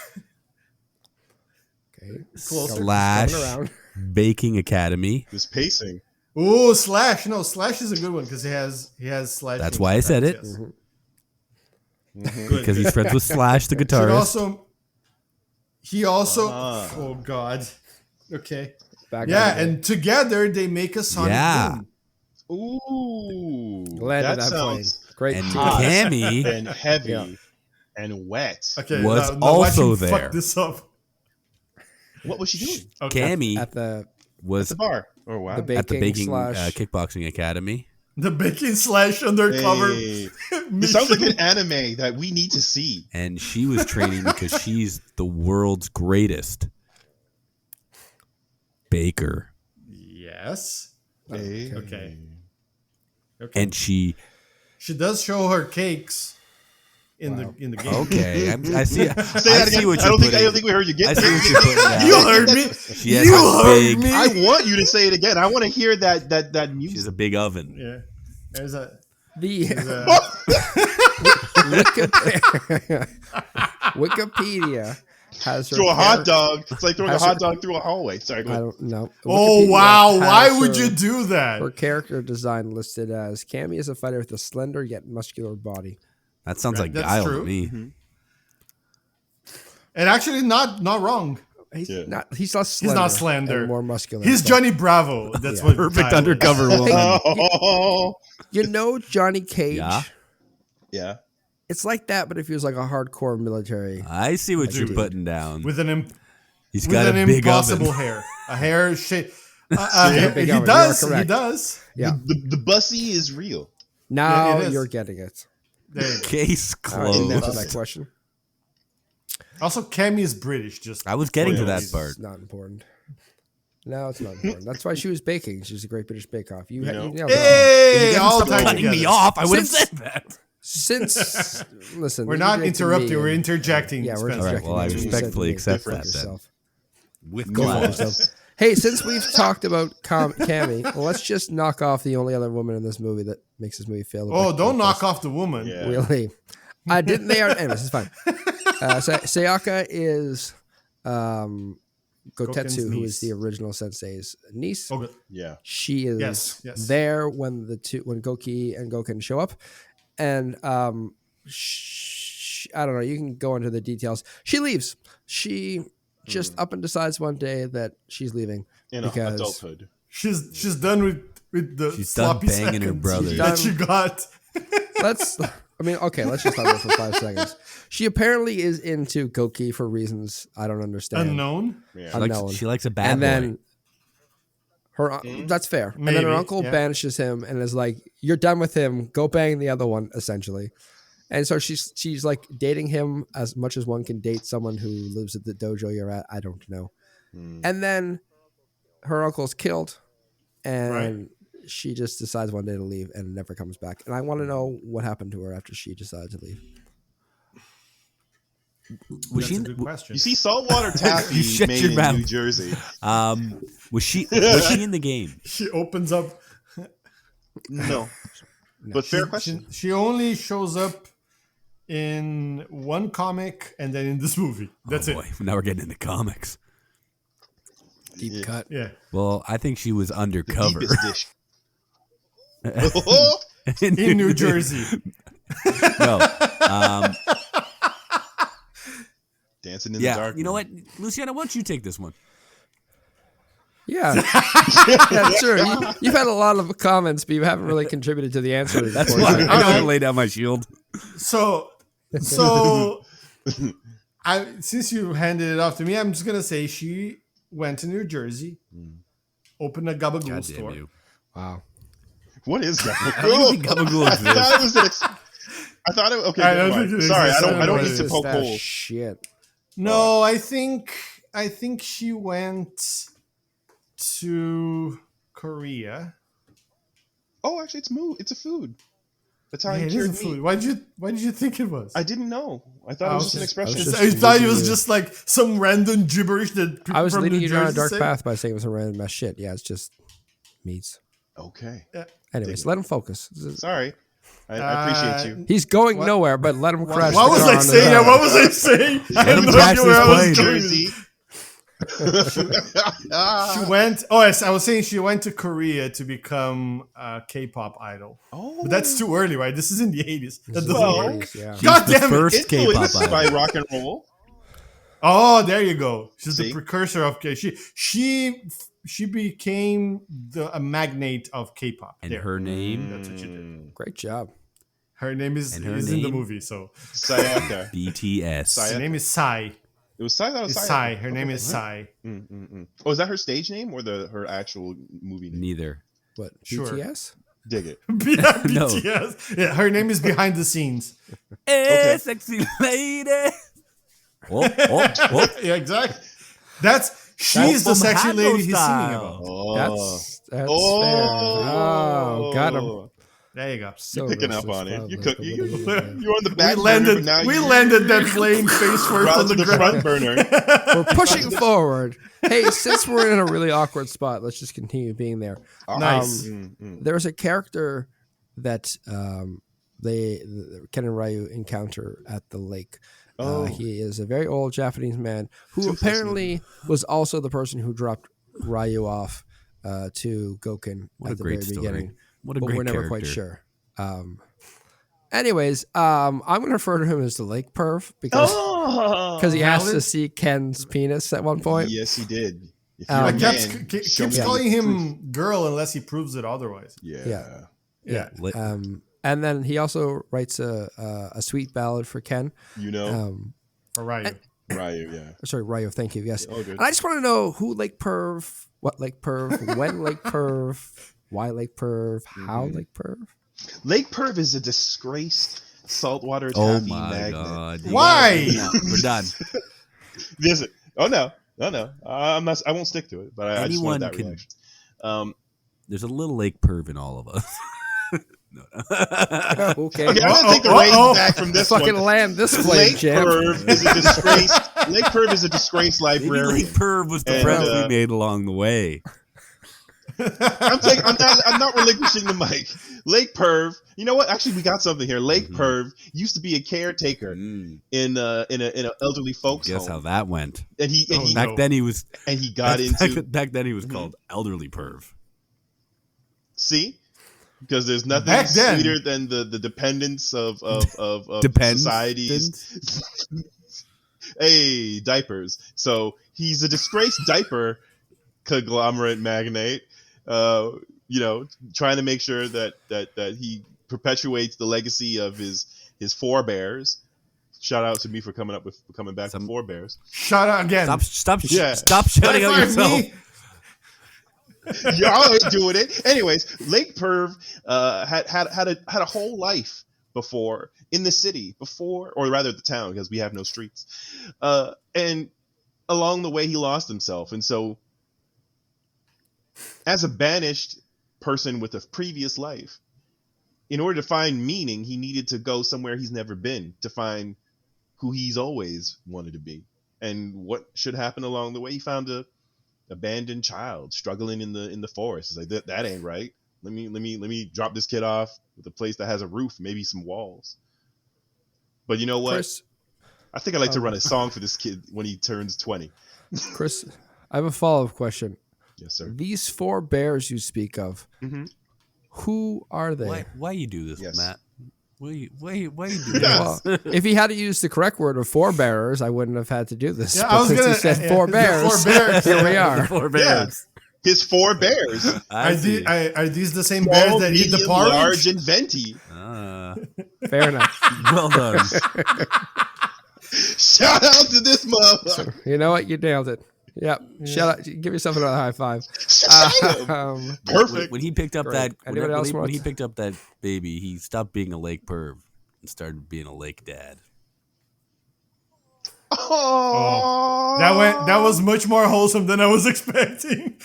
Closer. slash Coming around. baking academy. This pacing. Ooh, Slash. No, Slash is a good one because he has Slash. That's names why I said it. sometimes, Mm-hmm. yes. Mhm. Good. Because he's friends with Slash, the Should guitarist. He also. Ah. Oh God. Okay. Back Yeah, on the and together they make a Sonic Yeah. Boom. Ooh, Landed that that plane. sounds Great. And team. hot. Cammy and heavy Yeah. and wet. Okay, Was now watch also him fuck there. this up. What was she doing Okay. Cammy at the was at the bar? Oh wow! The at the baking slash. kickboxing academy. The baking slash undercover. Hey, mission. it sounds like an anime that we need to see. And she was training because she's the world's greatest baker, Yes. Okay. and she. She does show her cakes in the game. Okay, I see. Say that again. what I you're don't think putting. we heard you get I that. see what you're putting down. You heard me. She has You a heard big. me. I want you to say it again. I want to hear that She's music. a big oven. Yeah. There's a. The there's a Wikipedia has her Through a hot character- dog. It's like throwing a Has hot her- dog through a hallway. Sorry, go I ahead. don't know. oh Wikipedia wow! has Why would her- you do that? Her character design listed as Cammy is a fighter with a slender yet muscular body. That sounds like That's Guile true. to me. And actually, not wrong. He's Yeah. not. He's less slender. not slender. and more muscular. He's but- Johnny Bravo. That's Yeah. what Perfect Kyle is. undercover woman. Oh, You know Johnny Cage. Yeah. yeah. It's like that, but if he was like a hardcore military. I see what you're Dude. putting down. with an He's with got an a big impossible oven. hair, a hair shape. big He oven, you are does. He correct. does. Yeah. The bussy is real. Now Yeah, it is. you're getting it. There you go. Case I didn't answer closed. that question. Also, Cammy is British. Just I was getting to Yeah. that part. It's not important. No, it's not important. That's why she was baking. She's a Great British Bake Off. You know? nailed it. hey, all Stop tied cutting me together. off. I would have Since- said that. Since listen, We're you not did to interrupting. me We're and- interjecting. Yeah, we're Spencer. All right, interjecting. well, I You said respectfully to me. accept Go that fuck then. yourself. With Go glass. on. Hey, since we've talked about Cammy, let's just knock off the only other woman in this movie that makes this movie fail. Oh, don't knock off the woman. Yeah. Really? I didn't. They are. Anyways, it's fine. Sayaka is Gotetsu, Goken's who niece. is the original sensei's niece. Oh, good. Yeah. She is Yes. there when when Goki and Goken show up, and I don't know. You can go into the details. She leaves. She just up and decides one day that she's leaving In because adulthood. She's done with the She's done sloppy banging her seconds brother. that she got. let's. I mean, okay. Let's just talk about it for 5 seconds. She apparently is into Goki for reasons I don't understand. Unknown. Yeah. Unknown. She likes a bad and boy. then her that's fair. and then her Maybe, uncle yeah. banishes him and is like, "You're done with him. Go bang the other one." Essentially, and so she's like dating him as much as one can date someone who lives at the dojo you're at. I don't know. And then her uncle's killed, and she just decides one day to leave and never comes back. And I want to know what happened to her after she decided to leave. Was That's she? a good question. You see, saltwater taffy You shut made your in mouth. New Jersey. Was she? Was she in the game? She opens up. No. But fair question. She only shows up in one comic and then in this movie. That's Oh it. boy, now we're getting into comics. Deep Yeah. cut. Yeah. Well, I think she was The undercover deepest dish. In New Jersey. No. Dancing in the Yeah. dark. You know what, Luciana? Why don't you take this one? Yeah, yeah, sure. You've had a lot of comments, but you haven't really contributed to the answer. To the That's portion. why I gotta lay down my shield. So since you handed it off to me, I'm just gonna say she went to New Jersey, opened a Gabagool God damn store. you! Wow. What is I don't think that? Gabagool I thought it exists. was I thought it. Okay, I never don't mind. think it Sorry, exists. I don't It's need to Just poke that holes. shit. No, I think she went to Korea. Oh, actually, it's a food. Yeah, Italian it cured is a meat. food. Why did you think it was? I didn't know. I thought it was just an expression. just- I thought it was leading you- just like some random gibberish that people I was from leading New you down a Jersey dark say. path by saying it was a random mess shit. Yeah, it's just meats. Okay. Anyways, let him focus. Sorry. I appreciate you. He's going nowhere, but let him crash. What the was car I on the saying? road. What was I saying? I had him no crash idea where I this was plane. going. Jersey. She went. Oh, yes, I was saying she went to Korea to become a K-pop idol. Oh, But that's too early, right? This is in the 80s. That doesn't Well, work. Yeah. God the damn it! first K-pop influenced by idol. rock and roll. Oh, there you go. She's See? the precursor of K. She became a magnate of K-pop. And There. her name That's what she did. Great job. Her name is And her in the name? movie, so Sayaka. BTS. her name is Sai. It was Sai. That was It's Sayaka. Sai. Her name Okay. is Sai. Oh, is that her stage name or her actual movie name? Neither. What? Sure. BTS? Dig it. No. BTS. Yeah, her name is behind the scenes. Hey, sexy lady. Oh. Yeah, exactly. She's the From sexy Hado lady he's singing style. about. Oh, That's fair. Oh, got him. There you go. So picking up racist, on it. You probably, cook. but You, what do you do? you're on the We back burner, but landed. now We you landed that plane face first brought on to the the front ground. burner. We're pushing forward. Hey, since we're in a really awkward spot, let's just continue being there. Nice. There's a character that Ken and Ryu encounter at the lake. Oh. He is a very old Japanese man who Toothless apparently was also the person who dropped Ryu off to Goken What a at the great very story. beginning. What a But great we're never character. quite sure. Anyways, I'm going to refer to him as the lake perv because he asked to Valid. see Ken's penis at one point. Yes, he did. If I you're a I man, kept show keeps me calling proof. him girl unless he proves it otherwise. Yeah. Yeah. Lit- And then he also writes a sweet ballad for Ken. You know, All right. Ryu. Yeah. Sorry, Ryu. Thank you. Yes. All good. And I just want to know who Lake Perv, what Lake Perv, when Lake Perv, why Lake Perv, how Lake Perv. Lake Perv is a disgraced saltwater Oh taffy my magnet. god! Why? No, we're done. Yes. Oh no. I'm not. I won't stick to it. But I just Anyone wanted that can- reaction. There's a little lake perv in all of us. No. Okay. Okay, I'm gonna take the reins back from this Fucking one. land this plane, Lake champ. Perv is a disgraced. Lake Perv is a disgraced Maybe librarian. Lake Perv was the And, friends we made along the way. I'm not relinquishing the mic. Lake Perv. You know what? Actually, we got something here. Lake Mhm. Perv used to be a caretaker in an elderly folks Guess how home, that went. and he Back then he was. got into Back then he was called elderly perv. see. Because there's nothing Back then. sweeter than the dependence of Depends. societies. Hey, diapers. So he's a disgraced diaper conglomerate magnate. Trying to make sure that he perpetuates the legacy of his forebears. Shout out to me for coming back with forebears. Shut up again. Stop Yeah. shouting High at five yourself. me. Y'all ain't doing it. Anyways, Lake Perv had a whole life before in the city or rather the town because we have no streets. And along the way he lost himself, and so as a banished person with a previous life, in order to find meaning, he needed to go somewhere he's never been to find who he's always wanted to be. And what should happen along the way? He found a abandoned child struggling in the forest. It's like that ain't right. Let me drop this kid off with a place that has a roof, maybe some walls. But you know what? Chris, I think I'd like to run a song for this kid when he turns 20. Chris, I have a follow-up question. Yes, sir. These four bears you speak of, Mhm. who are they? Why you do this, Yes. Matt? Why you do Yes. this? Well, if he had to use the correct word of forebearers, I wouldn't have had to do this. Yeah, But I was since gonna he said yeah, four the bears, four bears. here we are. Four bears. His four bears. I see. Are these the same bears Small, that eat the medium, porridge? large, and venti. Fair enough. Well done. Shout out to this motherfucker. You know what? You nailed it. Yep. Shout out. Give yourself another high five. Perfect. When he picked up Great. that Anyone else when he want- picked up that baby, he stopped being a lake perv and started being a lake dad. Oh, That was much more wholesome than I was expecting.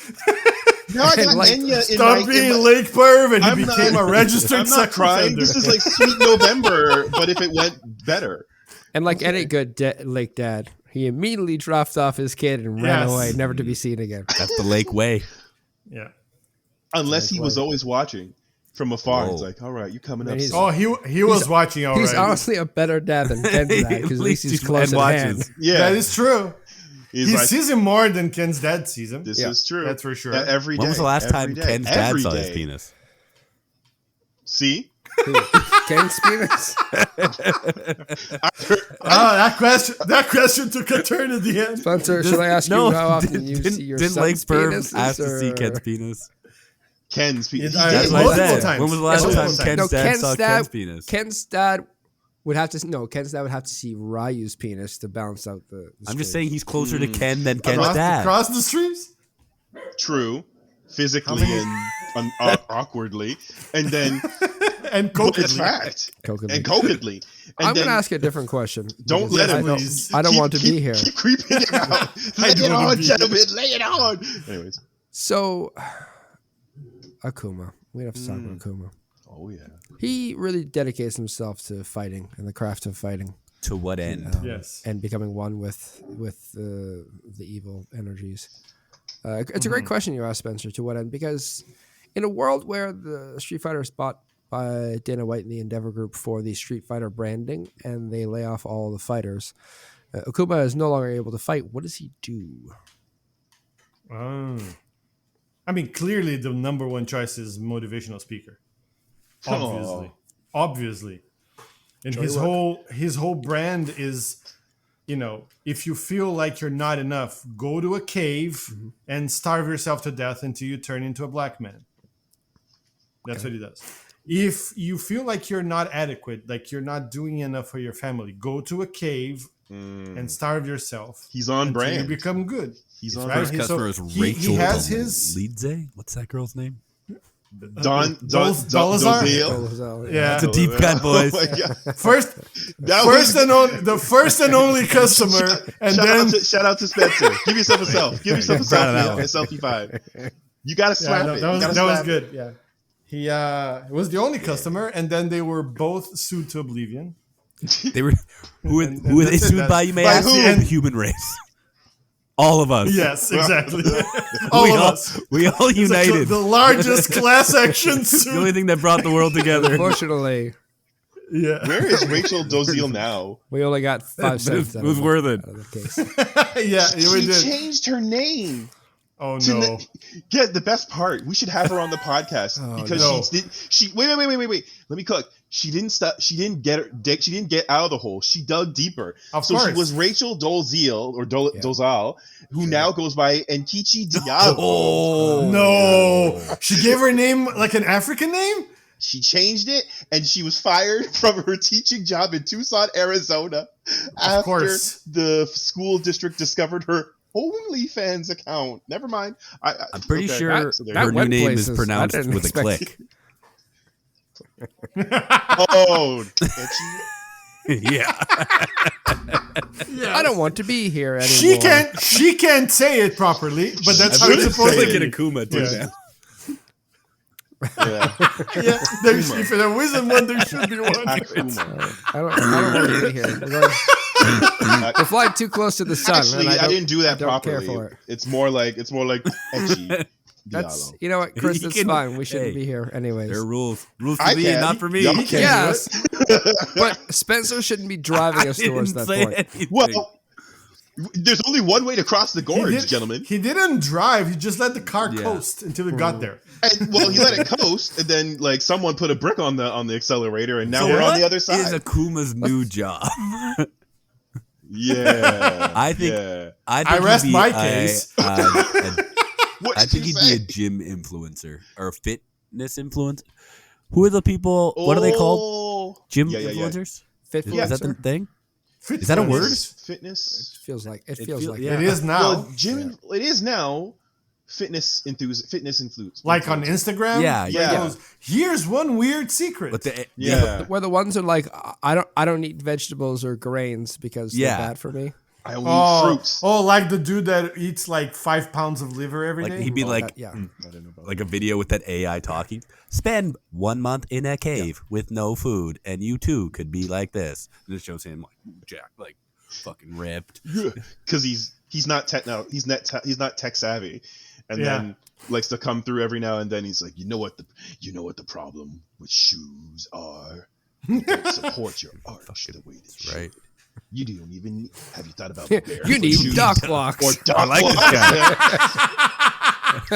Now I got Like, Enya in Stop my, being in my, Lake Perv and I'm he became not- a registered I'm not sex crying. offender. This is like Sweet November, but if it went better. And like any good lake dad, he immediately dropped off his kid and ran Yes. away, never to be seen again. That's the lake way. Yeah. Unless he was Like- always watching from afar. Whoa. It's like, all right, you coming Man, up. he's- son. Oh, he was watching already. He's honestly a better dad than Ken's dad because at least he's close and at hand. watches. Yeah, That is true. he's He like, sees him more than Ken's dad sees him. this Yeah, is true. that's for sure. Every day. When was the last every time day, Ken's dad every saw his day. penis? See? Ken's penis? That question took a turn at the end. Spencer, should I ask you how often you see your didn't son's Lake Perv penis? ask to see Ken's penis? Ken's penis. Yes, He I- did. That's what I multiple said. times. When was the last Multiple time times. Ken's No, dad Ken's saw dad- Ken's penis? Ken's dad would have to see Ryu's penis to balance out the I'm just stream. saying he's closer to Ken than Ken's Across, dad. across the streams? True. Physically and awkwardly. And then And but it's cokedly. fact. Cokedly. And cokedly. I'm then going to ask a different question. don't because let him. please. I don't want to be here. Keep creeping him out. Lay it don't wanna on, be here. gentlemen. Lay it on. Anyways. So, Akuma. We have to talk about Akuma. Oh yeah. He really dedicates himself to fighting and the craft of fighting. To what end? Yes. And becoming one with the evil energies. It's a great question you asked, Spencer. To what end? Because in a world where the Street Fighter is bought by Dana White and the Endeavor Group for the Street Fighter branding, and they lay off all the fighters, Akuma is no longer able to fight. What does he do? I mean, clearly the number one choice is motivational speaker. Obviously. And his whole brand is, if you feel like you're not enough, go to a cave and starve yourself to death until you turn into a black man. That's what he does. If you feel like you're not adequate, like you're not doing enough for your family, go to a cave and starve yourself. He's on until brand. You become good. He's on Right? First brand. customer is he Rachel has his- Lidze. What's that girl's name? Dolezal? Dozale. Yeah. It's a deep cut, boys. Oh my God. First That was- the first and only customer, and then shout out to Spencer. Give yourself a self. Give yourself a Proud of that selfie. one. A selfie 5. You gotta slap it. that You gotta was slap it. good. Yeah, he was the only customer, and then they were both sued to oblivion. They were who And were they that's it, sued by? You may by ask. who? The human race. All of us. Yes, exactly. all of us. We all It's like united. the largest class action The only suit. thing that brought the world together. Unfortunately, Yeah, Where is Rachel Dozale now? we only got 5 cents. It was worth it. out of the case. yeah, we She did. changed her name. Oh To no. Get the best part. We should have her on the podcast because no. she wait. Let me cook. She didn't stop. She didn't get out of the hole. She dug deeper. Of So she course. was Rachel Dolezal or Yeah. Dozal, who now goes by Enkichi Diallo. Oh No, she gave her name like an African name. She changed it, and she was fired from her teaching job in Tucson, Arizona, after course. the school district discovered her OnlyFans account. Never mind. I'm pretty okay. sure So there that her went new name places. is I pronounced didn't with a expect click. Oh, Yeah. I don't want to be here anymore. She can't say it properly, but that's I how it's wouldn't supposed say to it. be. Akuma too. Yeah. yeah. Yeah, if there isn't one, there should be one. Akuma. I don't want to be here. We're flying too close to the sun. Actually, and I didn't do that I don't care properly. for it. It's more like Echi That's Diallo. you know what, Chris. You That's can- fine. We shouldn't hey, be here anyways. There are rules. Rules for I me, can. not for me. Y'all can. Yes, but Spencer shouldn't be driving us towards that point. Anything. Well, there's only one way to cross the gorge, gentlemen. He didn't drive. He just let the car Yeah. coast until it got there. And, well, he let it coast, and then like someone put a brick on the accelerator, and now So we're on what the other is side. Akuma's new job? Yeah, I think- Yeah. I rest he'd be my a- case. What I did think you he'd say? be a gym influencer or a fitness influencer. Who are the people? What are they called? Oh. Gym Yeah, yeah, yeah. influencers? Fit Is that the influencer? thing? Is that a word? Fitness. Feels like it It feels feel- like yeah. It is now. Well, gym. It is now. Fitness influence. Like on Instagram. Yeah, where it yeah. goes, here's one weird secret. But the Yeah. where the ones are like I don't eat vegetables or grains because Yeah. they're bad for me. I only eat fruits. like the dude that eats like 5 pounds of liver every day. like he'd be like yeah. I don't know about like a video with that AI talking. Spend 1 month in a cave with no food, and you too could be like this. And it shows him like Jack, like fucking ripped. because he's not tech now. He's not tech savvy, and Yeah. then likes to come through every now and then. He's like, you know what the problem with shoes are. They don't support your arch the way they should. Right. You don't even have you thought about You barefoot need shoes dock blocks. or dock I like this blocks?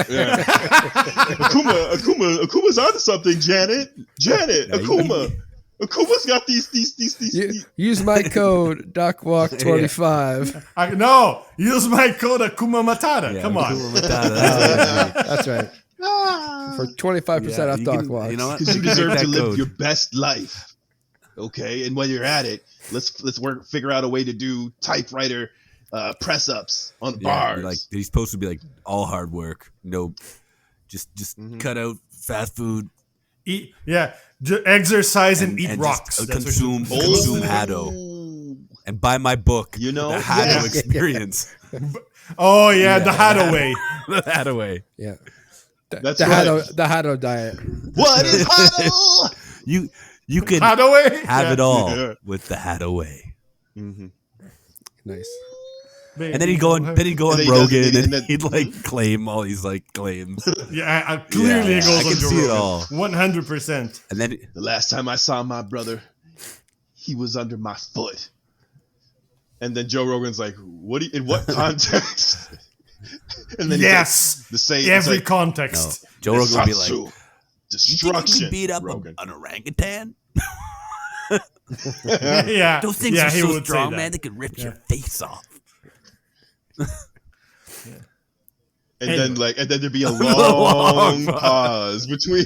Yeah. Akuma's onto something. Janet, Yeah, Akuma's got these. Use my code DocWalk25. No, use my code Akuma Matata. Yeah, Come on. Akuma Matata. That's right. For 25% Yeah, off you Doc can- Walks. you know what? Because you Take deserve that to live code. your best life. Okay, and when you're at it, let's figure out a way to do typewriter press ups on the Yeah, bars. like he's supposed to be like all hard work. No, just Mhm. cut out fast food. Yeah, Exercise and eat just rocks. That's what consume you- consume Hado and buy my book. You know, the Hado yes. experience. Oh yeah, the Hadaway. The Hadaway. Yeah. That's the right. the Hado diet. What is Huddle? You can Hadaway. have it all Yeah. with the Hadaway. Mm-hmm. Nice. And then he'd go on And then he does Rogan it, and and then- he'd like claim all these like claims. Yeah, clearly Yeah, it goes I can on Joe see it Rogan. all. 100%. And then The last time I saw my brother, he was under my foot. And then Joe Rogan's like, "What? In what context?" And then he's Yes, like, the same. every it's like, context. Joe Rogan would be like, "Satsu, "You think destruction." you could beat up Rogan. an orangutan? Yeah, Those things yeah, are he so would say strong, that. man. They could rip Yeah. your face off." And then there'd be a long long pause between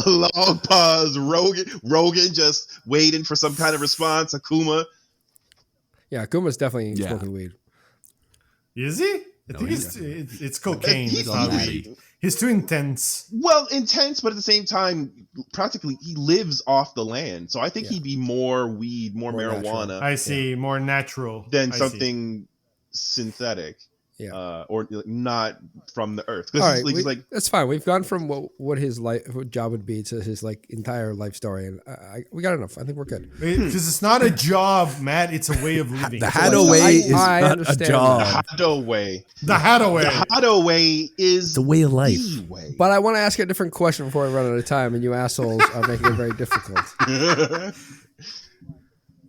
a long pause. Rogan just waiting for some kind of response. Akuma. Yeah, Kuma's definitely Yeah. smoking weed. Is he? I No, think he's it's cocaine. He's It's on not weed. weed. He's too intense. Well, intense, but at the same time, practically he lives off the land. So I think Yeah. he'd be more weed, more More marijuana natural. I see. More natural than I see. something synthetic. Yeah. Or not from the earth. 'Cause All he's right, like, like, that's fine. We've gone from what his what job would be to his like entire life story, and we got enough. I think we're good. Because it's not a job, Matt. It's a way of living. The I- Hadaway is I not a understand job. Hado way. The Hadaway. The Hado way is It's a way of life. the way. But I want to ask you a different question before we run out of time, and you assholes are making it very difficult.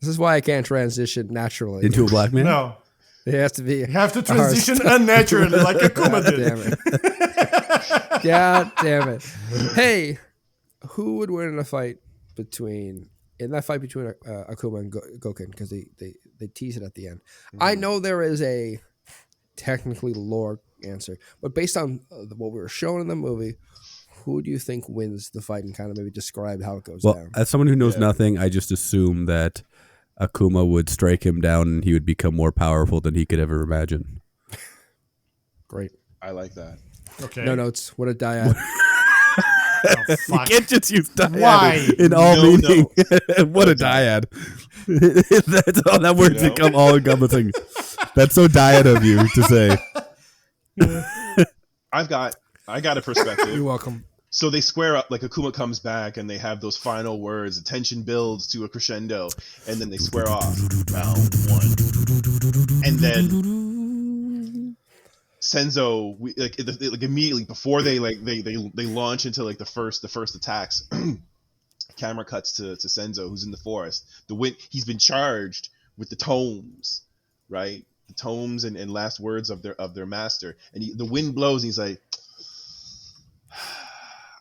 This is why I can't transition naturally. Into a black man? No, It has to be. you have to transition unnaturally, like Akuma God did. damn it. God damn it. Hey, who would win in a fight between Akuma and Goken? Because they tease it at the end. I know there is a technically lore answer, but based on what we were shown in the movie, who do you think wins the fight, and kind of maybe describe how it goes Well, down? as someone who knows Yeah. nothing, I just assume that Akuma would strike him down and he would become more powerful than he could ever imagine. Great. I like that. Okay. No notes. What a dyad. Oh, fuck. just use dyad Why? in all No, meaning. What a dyad. That's all that word You know? become all encompassing. That's so dyad of you to say. I got a perspective. You're welcome. So they square up, like Akuma comes back and they have those final words. The tension builds to a crescendo, and then they square off. Round one. And then Senzo, like immediately before they launch into like the first attacks, camera cuts to Senzo, who's in the forest. He's been charged with the tomes, right? The tomes and last words of their master. And the wind blows, and he's like,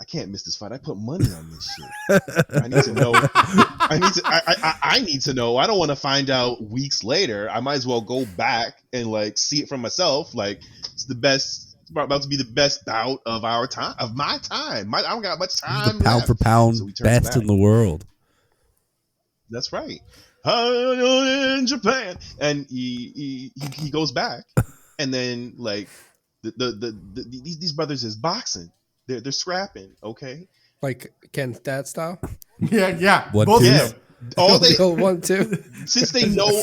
I can't miss this fight. I put money on this shit. I need to know. I need to know. I don't want to find out weeks later. I might as well go back and like see it for myself. Like it's the best. It's about to be the best bout of our time, of my time. I don't got much time. The pound left. for pound So he turns best back. in the world. That's right. In Japan, and he goes back, and then like these brothers is boxing. They're scrapping. Okay. Like Ken Stat style? Yeah. What, Both two? of Yes. them. All they The old 1, 2. since they know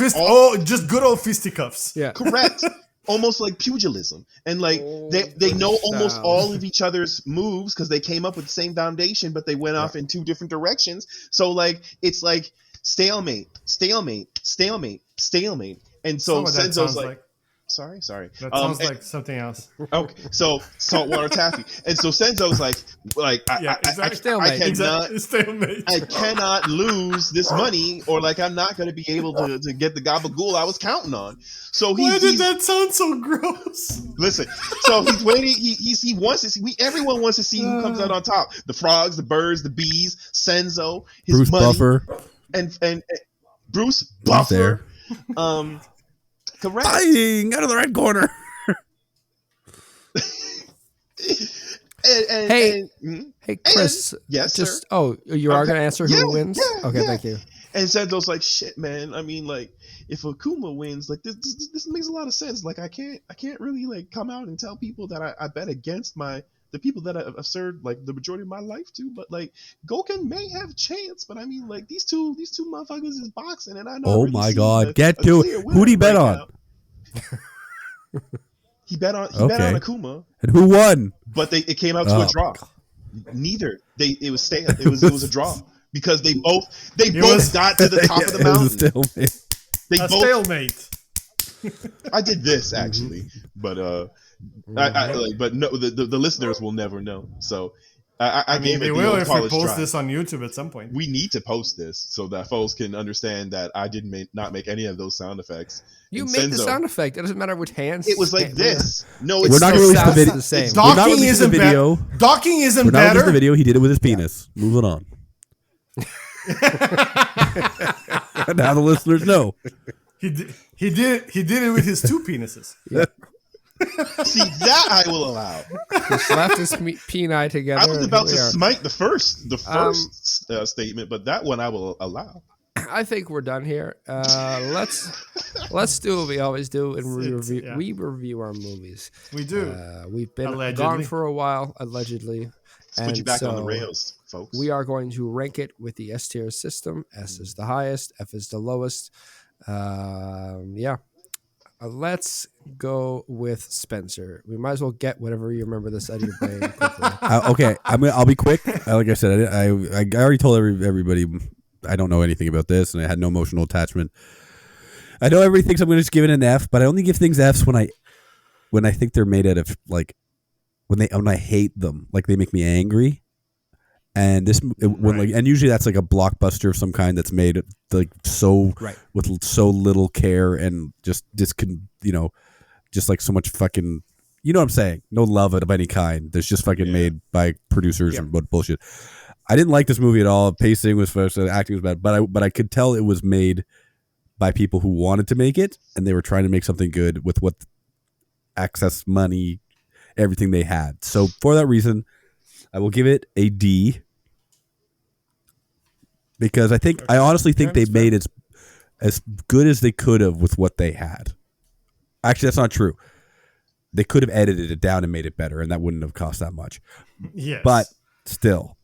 Just good old fisticuffs. Yeah. correct. Almost like pugilism, and like they know almost Style. all of each other's moves because they came up with the same foundation, but they went off in two different directions. So like it's like stalemate, and so Some of that Senzo's sounds like sorry. That sounds like something else. Okay, so saltwater taffy, and so Senzo's like Yeah, exactly. Stalemate. I cannot. Exactly. Stalemate. I cannot lose this money, or like I'm not going to be able to get the gabagool I was counting on. So Why did he's that sound so gross? listen. So he's waiting. He wants to see. Everyone wants to see who comes out on top. The frogs, the birds, the bees. Senzo, his Bruce money, Buffer. and Bruce He's Buffer. there. Correct. Fighting out of the red corner. And, Hey. mhm. Hey, Chris. yes, just sir. Oh, you are Okay. going to answer who Yeah, wins? yeah, Okay, yeah. thank you. And Senzo's like, shit, man. I mean, like, if Akuma wins, like, this makes a lot of sense. Like, I can't really like come out and tell people that I bet against my the people that I've served like the majority of my life to. But like Goken may have chance, but I mean like these two motherfuckers is boxing, and I know. Oh my God, get to it. Who'd he bet on? He bet on Okay. Akuma, And who won? but it came out to a draw. Neither it was it was a draw because they both got to the top of the mountain. A stalemate. I did this actually, but but no, the listeners will never know. So I mean, gave they it will the if old we college post try. this on YouTube at some point. We need to post this so that folks can understand that I did not make any of those sound effects. You And made the Senzo, sound effect. It doesn't matter which hands. It was like this. No, We're it's not the going to release the sound video. the same. It's We're not Docking releasing isn't the video. Docking isn't We're not releasing better. the video. He did it with his penis. Moving on. Now the listeners know. He did it with his two penises. See, that I will allow. He slapped his peni together. I was and about here to we are. smite the first statement, but that one I will allow. I think we're done here. Let's do what we always do, and we review our movies. We do. We've been Allegedly. gone for a while, allegedly. Let's put you back on the so rails, folks. We are going to rank it with the S tier system. S is the highest, F is the lowest. Let's go with Spencer. We might as well get whatever you remember this out of your brain quickly. Okay, I'll be quick. Like I said, I already told everybody I don't know anything about this, and I had no emotional attachment. I know everybody thinks I'm going to just give it an F, but I only give things Fs when I think they're made out of like when I hate them, like they make me angry. And and usually that's like a blockbuster of some kind that's made like so with so little care and just like so much fucking, you know what I'm saying? No love of any kind. There's just fucking made by producers and what bullshit. I didn't like this movie at all. Pacing was first, the acting was bad, but I could tell it was made by people who wanted to make it, and they were trying to make something good with what access, money, everything they had. So for that reason, I will give it a D. Because I honestly think they made it as good as they could have with what they had. Actually, that's not true. They could have edited it down and made it better, and that wouldn't have cost that much. Yes. But still,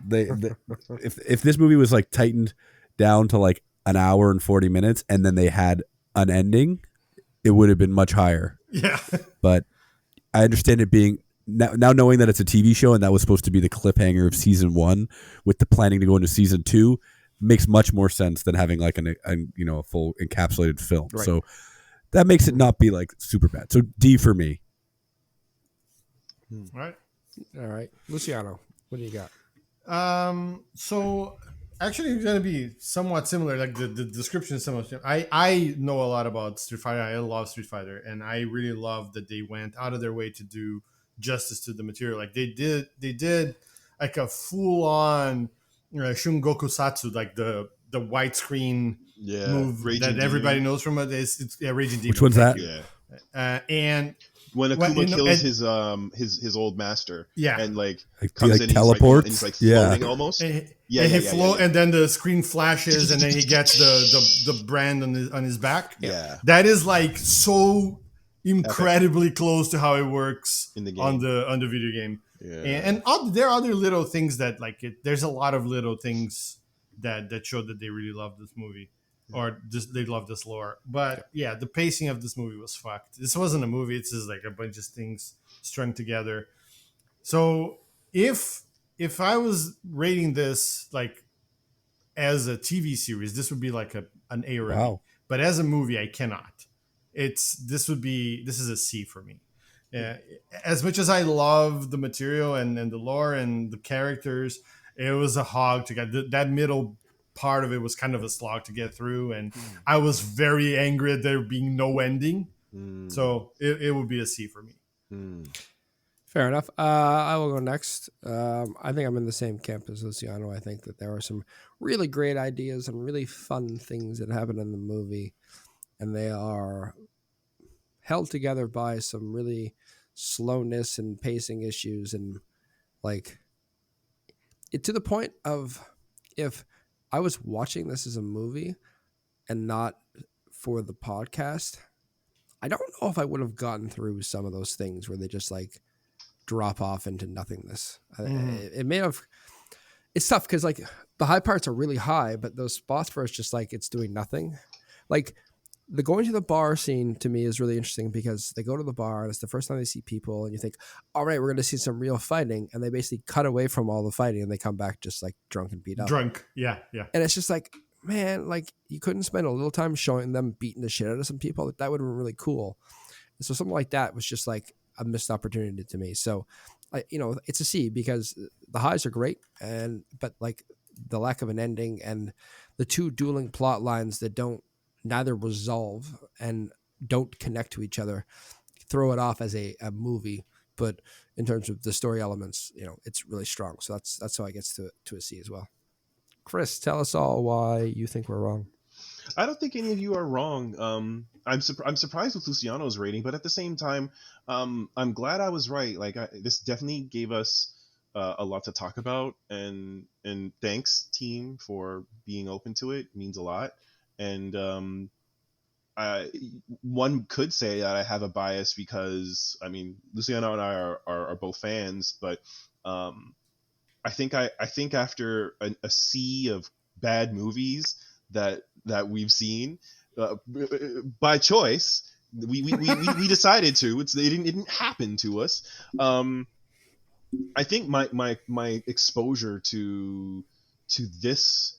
if this movie was like tightened down to like an hour and 40 minutes, and then they had an ending, it would have been much higher. Yeah. But I understand it being now knowing that it's a TV show and that was supposed to be the cliffhanger of season 1 with the planning to go into season 2 makes much more sense than having like a full encapsulated film. Right. So that makes it not be like super bad. So D for me. Right. All right. Luciano, what do you got? So actually it's gonna be somewhat similar. Like the description is somewhat similar. I know a lot about Street Fighter. I love Street Fighter, and I really love that they went out of their way to do justice to the material. Like they did like a full on Shungoku Satsu, like the widescreen move Raging that Demon. everybody knows from it. It's Raging Demon. Which one's that? Yeah. And When Akuma kills his old master, and like comes like in, teleports? he's like Yeah. floating almost. and then the screen flashes, and then he gets the brand on his back. Yeah. That is like so incredibly close to how it works In the game. on the video game. Yeah. And there are other little things that like there's a lot of little things that show that they really love this movie, or just they love this lore. But yeah, the pacing of this movie was fucked. This wasn't a movie; it's just like a bunch of things strung together. So if I was rating this like as a TV series, this would be like an A rating. Wow. But as a movie, I cannot. This is a C for me. Yeah, as much as I love the material and the lore and the characters, it was a hog to get. That middle part of it was kind of a slog to get through, and I was very angry at there being no ending. So it would be a C for me. Fair enough. I will go next. I think I'm in the same camp as Luciano. I think that there are some really great ideas and really fun things that happen in the movie, and they are held together by some really slowness and pacing issues, and like it to the point of if I was watching this as a movie and not for the podcast, I don't know if I would have gotten through some of those things where they just like drop off into nothingness. It may have. It's tough because like the high parts are really high, but those spots where it's just like it's doing nothing, like the going to the bar scene to me is really interesting because they go to the bar and it's the first time they see people, and you think, all right, we're going to see some real fighting, and they basically cut away from all the fighting and they come back just like drunk and beat up. Yeah. And it's just like, man, like you couldn't spend a little time showing them beating the shit out of some people. That would have been really cool. And so something like that was just like a missed opportunity to me. So, it's a C because the highs are great, but like the lack of an ending and the two dueling plot lines that neither resolve and don't connect to each other throw it off as a movie. But in terms of the story elements, it's really strong. So that's how I get to a C as well. Chris, tell us all why you think we're wrong. I don't think any of you are wrong. I'm surprised with Luciano's rating, but at the same time, I'm glad I was right. Like this definitely gave us a lot to talk about, and thanks team for being open to it. It means a lot. And one could say that I have a bias because Luciano and I are both fans, but I think after a sea of bad movies that we've seen by choice, we decided to. It didn't happen to us. I think my exposure to this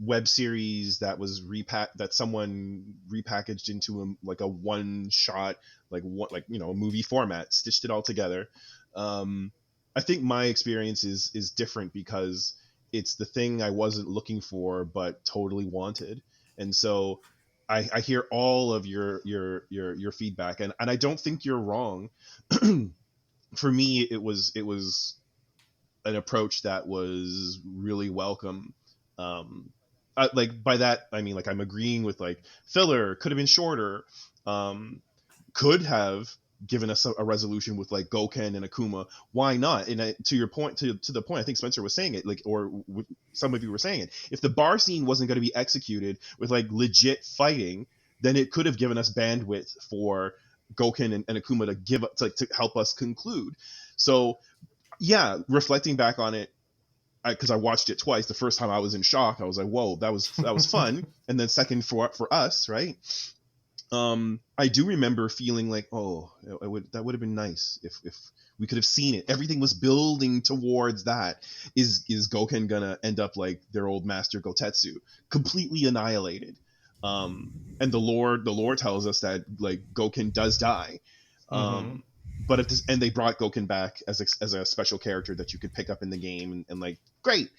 web series that was that someone repackaged into a one shot, a movie format, stitched it all together. I think my experience is different because it's the thing I wasn't looking for but totally wanted. And so I hear all of your feedback, and I don't think you're wrong. For me, it was an approach that was really welcome. By that I mean, I'm agreeing with filler could have been shorter, could have given us a resolution with Goken and Akuma. Why not? And to your point, to the point, I think Spencer was saying it, some of you were saying it. If the bar scene wasn't going to be executed with legit fighting, then it could have given us bandwidth for Goken and Akuma to help us conclude. So yeah, reflecting back on it, because I watched it twice. The first time I was in shock. I was like, whoa, that was fun. And then second for us, right? I do remember feeling like, that would have been nice if we could have seen it. Everything was building towards that. Is Goken gonna end up like their old master Gotetsu, completely annihilated? And the lore tells us that Goken does die. But and they brought Goken back as a special character that you could pick up in the game, and great.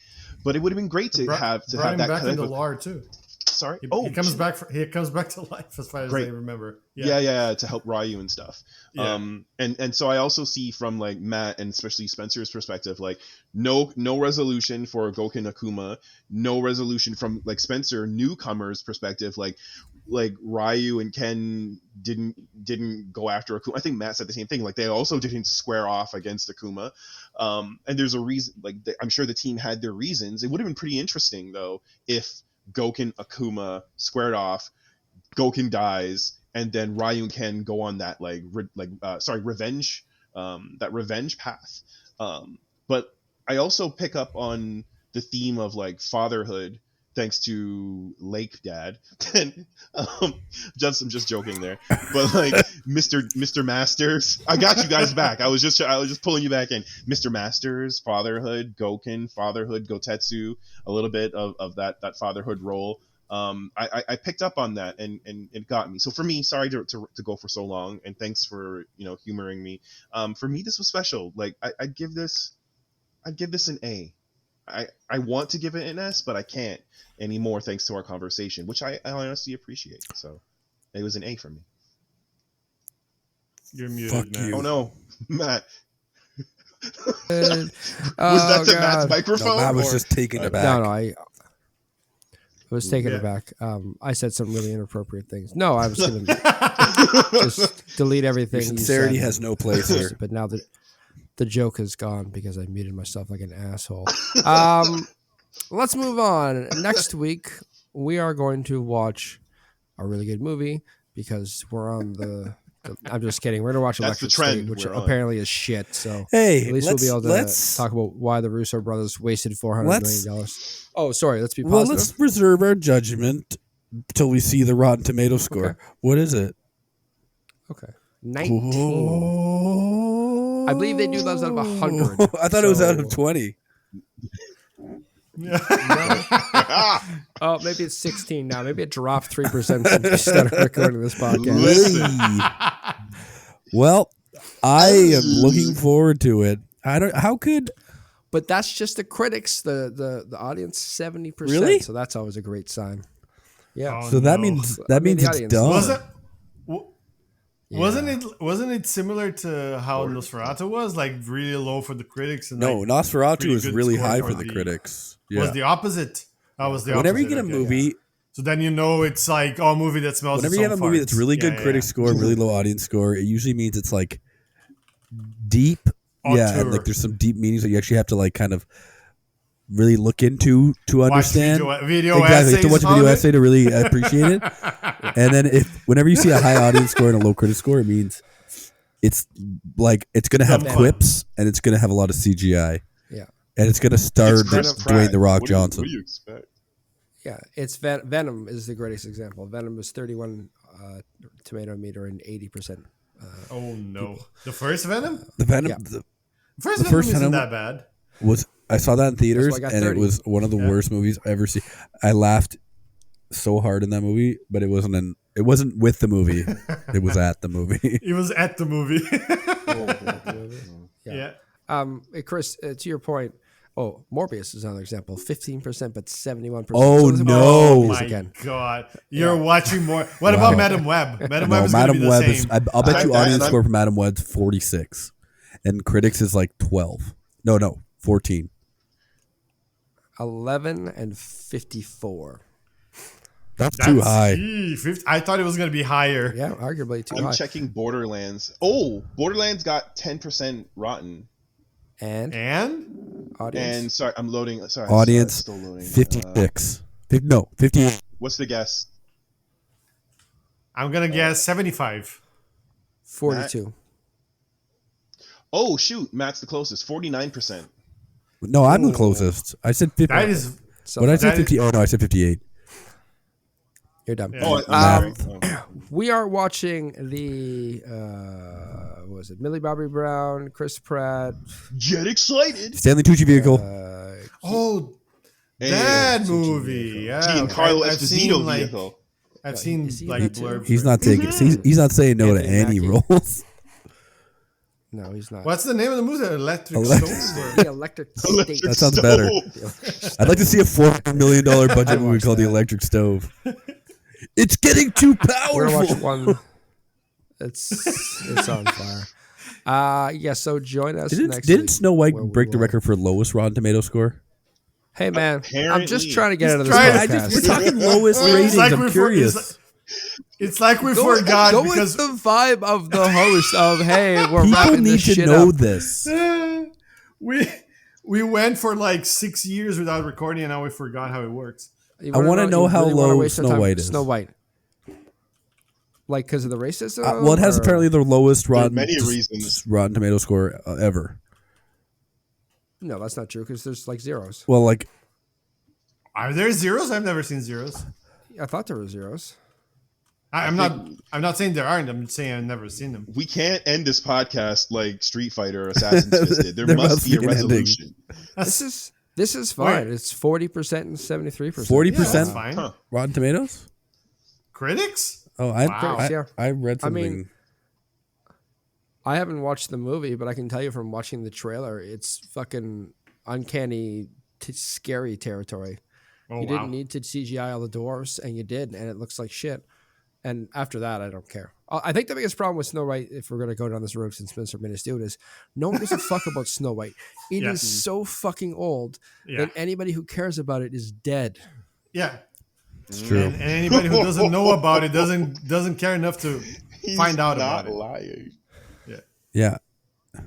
But it would have been great to have that back kind into of lore too. Sorry. He comes back. He comes back to life as far as they remember. Yeah, to help Ryu and stuff. Yeah. And so I also see from Matt and especially Spencer's perspective, no resolution for Goken Akuma, no resolution from Spencer newcomer's perspective, Ryu and Ken didn't go after Akuma. I think Matt said the same thing. They also didn't square off against Akuma. And there's a reason. I'm sure the team had their reasons. It would have been pretty interesting though if Goken Akuma squared off, Goken dies, and then Ryu and Ken go on that revenge, that revenge path. But I also pick up on the theme of fatherhood, thanks to Lake Dad. And I'm just joking there, but Mr. Masters, I got you guys back. I was just pulling you back in. Mr. Masters, fatherhood, Goken, fatherhood, Gotetsu, a little bit of that fatherhood role. I picked up on that, and it got me. So for me, sorry to go for so long, and thanks for humoring me. For me, this was special. I'd give this an A. I want to give it an S, but I can't anymore thanks to our conversation, which I honestly appreciate. So it was an A for me. You're muted, Fuck Matt. you. Oh no, Matt. Was Was that to Matt's microphone? No, Matt was or- just taken aback. No, I was taken aback. I said some really inappropriate things. No, I was going to just delete everything. Your you sincerity said. has no place here. But now the joke is gone because I muted myself like an asshole. Let's move on. Next week, we are going to watch a really good movie because we're on the I'm just kidding. We're gonna watch That's the Electric trend State, which we're on. apparently is shit. So Hey, at least we'll be able to let's talk about why the Russo brothers wasted $400 million. Oh, sorry. Let's be well, positive. let's reserve our judgment till we see the Rotten Tomato score. Okay. What is it? Okay, 19. I believe they do those out of 100. I thought it was out of So- 20. Oh, maybe it's 16 now. Maybe it dropped 3% since we started recording this podcast. Listen. Well, I am looking forward to it. I don't. How could? But that's just the critics. The audience 70%. Really? So that's always a great sign. Yeah. Oh, So that no. means I mean, the it's audience done. Was it? Yeah. Wasn't it similar to how Nosferatu was, like really low for the critics? And No, like, Nosferatu pretty is good really score high for for the the- critics. was Yeah. the opposite. That was the Whenever you opposite, get a okay. movie, So then you know it's like a movie that smells. whenever its you have a own movie farts. that's really good Yeah, critic yeah. score, really low audience score, it usually means it's like deep. Yeah, and Auteur. like there's some deep meanings that you actually have to like kind of really look into to Watch understand. video Exactly, to essays watch a video on it. essay to really appreciate it. And then whenever you see a high audience score and a low critic score, it means it's like it's going to have Dumb quips and it's going to have a lot of CGI. Yeah. And it's going to star It's Chris Dwayne Pratt. the Rock What do you- Johnson. What do you expect? Yeah, it's Venom is the greatest example. Venom is 31 tomato meter and 80%. Oh no! The first Venom. The Venom Yeah. the First Venom first isn't Venom- that bad. was I saw that in theaters That's why I got and 30. it was one of the Yeah. worst movies I ever seen. I laughed so hard in that movie, but it wasn't with the movie. It was at the movie. It was at the movie. Yeah. yeah. Hey, Chris, to your point, Morbius is another example. 15%, but 71%. Oh, So it's no. about Oh Morbius my again. god! You're Yeah. watching more. What Wow. about Madam Web? Madam Web No, is going to be Madam the Web same. is. I'll bet you I- audience I- score for Madam Web's 46, and critics is like 12. No, 14. 11 and 54. That's too high. 50, I thought it was going to be higher. Yeah, arguably too I'm high. checking Borderlands. Oh, Borderlands got 10% rotten. And And audience. And sorry, I'm loading. Sorry, Audience, still loading. 56. 58. What's the guess? I'm going to guess 75. 42. Oh shoot, Matt's the closest. 49%. No, I'm the closest. I said 50. That is So What did I say? that is- 50? Oh no, I said 58. you're done. Yeah. Oh, I'm sorry. Oh. We are watching the what was it? Millie Bobby Brown, Chris Pratt. Get excited. Stanley Tucci vehicle. oh Hey, that Tucci movie. vehicle. Yeah, Giancarlo I've seen, Esposito like, vehicle. I've seen is he like in that too? blurbs. He's for not it. taking. He's not saying no to Anthony any Mackie. roles. No, he's not. What's the name of the movie? Electric Electric Stove. The Electric State. That sounds better. I'd like to see a $4 million budget movie watched called The that. Electric Stove. It's getting too We're gonna watch powerful. one. It's on fire. Yeah. So join us next Didn't week Snow White where we break the will- record for lowest Rotten Tomato score? Hey man, I'm Apparently. just trying to get out of this trying- podcast. We're talking lowest Well, ratings. it's like I'm we for- curious. It's like we Go- forgot go because with the vibe of the host of hey, we're People wrapping need Oh, this to shit know up. this. we went for like 6 years without recording, and now we forgot how it works. You I wanna know you how wanna low waste our Snow time White with is. Snow White, like because of the racism. Well, it has or- apparently the lowest There are Rotten many reasons. Rotten Tomato score ever. No, that's not true because there's like zeros. Well, like Are there zeros? I've never seen zeros. I thought there were zeros. I'm not saying there aren't. I'm just saying I've never seen them. We can't end this podcast like Street Fighter or Assassin's Fist. There There must be a an ending. resolution. This is fine. It's 40% and 73%. 40%? Yeah, that's fine. Huh. Rotten Tomatoes. Critics? Oh, Wow. I read I something. mean, I haven't watched the movie, but I can tell you from watching the trailer, it's fucking uncanny, scary territory. Oh, You wow. didn't need to CGI all the dwarves, and you did, and it looks like shit. And after that, I don't care. I think the biggest problem with Snow White, if we're going to go down this road since Spencer made us do it, is no one gives a fuck about Snow White. It Yeah. is so fucking old Yeah. that anybody who cares about it is dead. Yeah. it's true. And anybody who doesn't know about it doesn't care enough to He's find out not about it. lying. Yeah.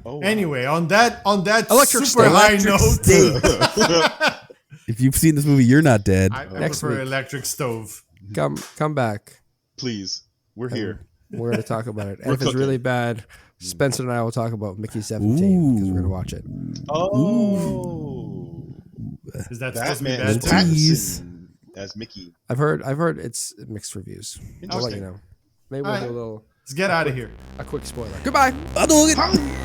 Oh, wow. Anyway, on that Electric super State. high Electric note, If you've seen this movie, you're not dead. I Next prefer week. Electric Stove. Come back. Please, we're here. we're going to talk about it. And We're if it's cooking. really bad, Spencer and I will talk about Mickey 17 because we're going to watch it. Oh, Is that supposed to be Batman bad too? Tease. Pattinson as Mickey. I've heard it's mixed reviews. I'll let you Interesting. know. Maybe we'll All do right. a Let's get out of here. a quick spoiler. Goodbye. Hadouken! Hollywood.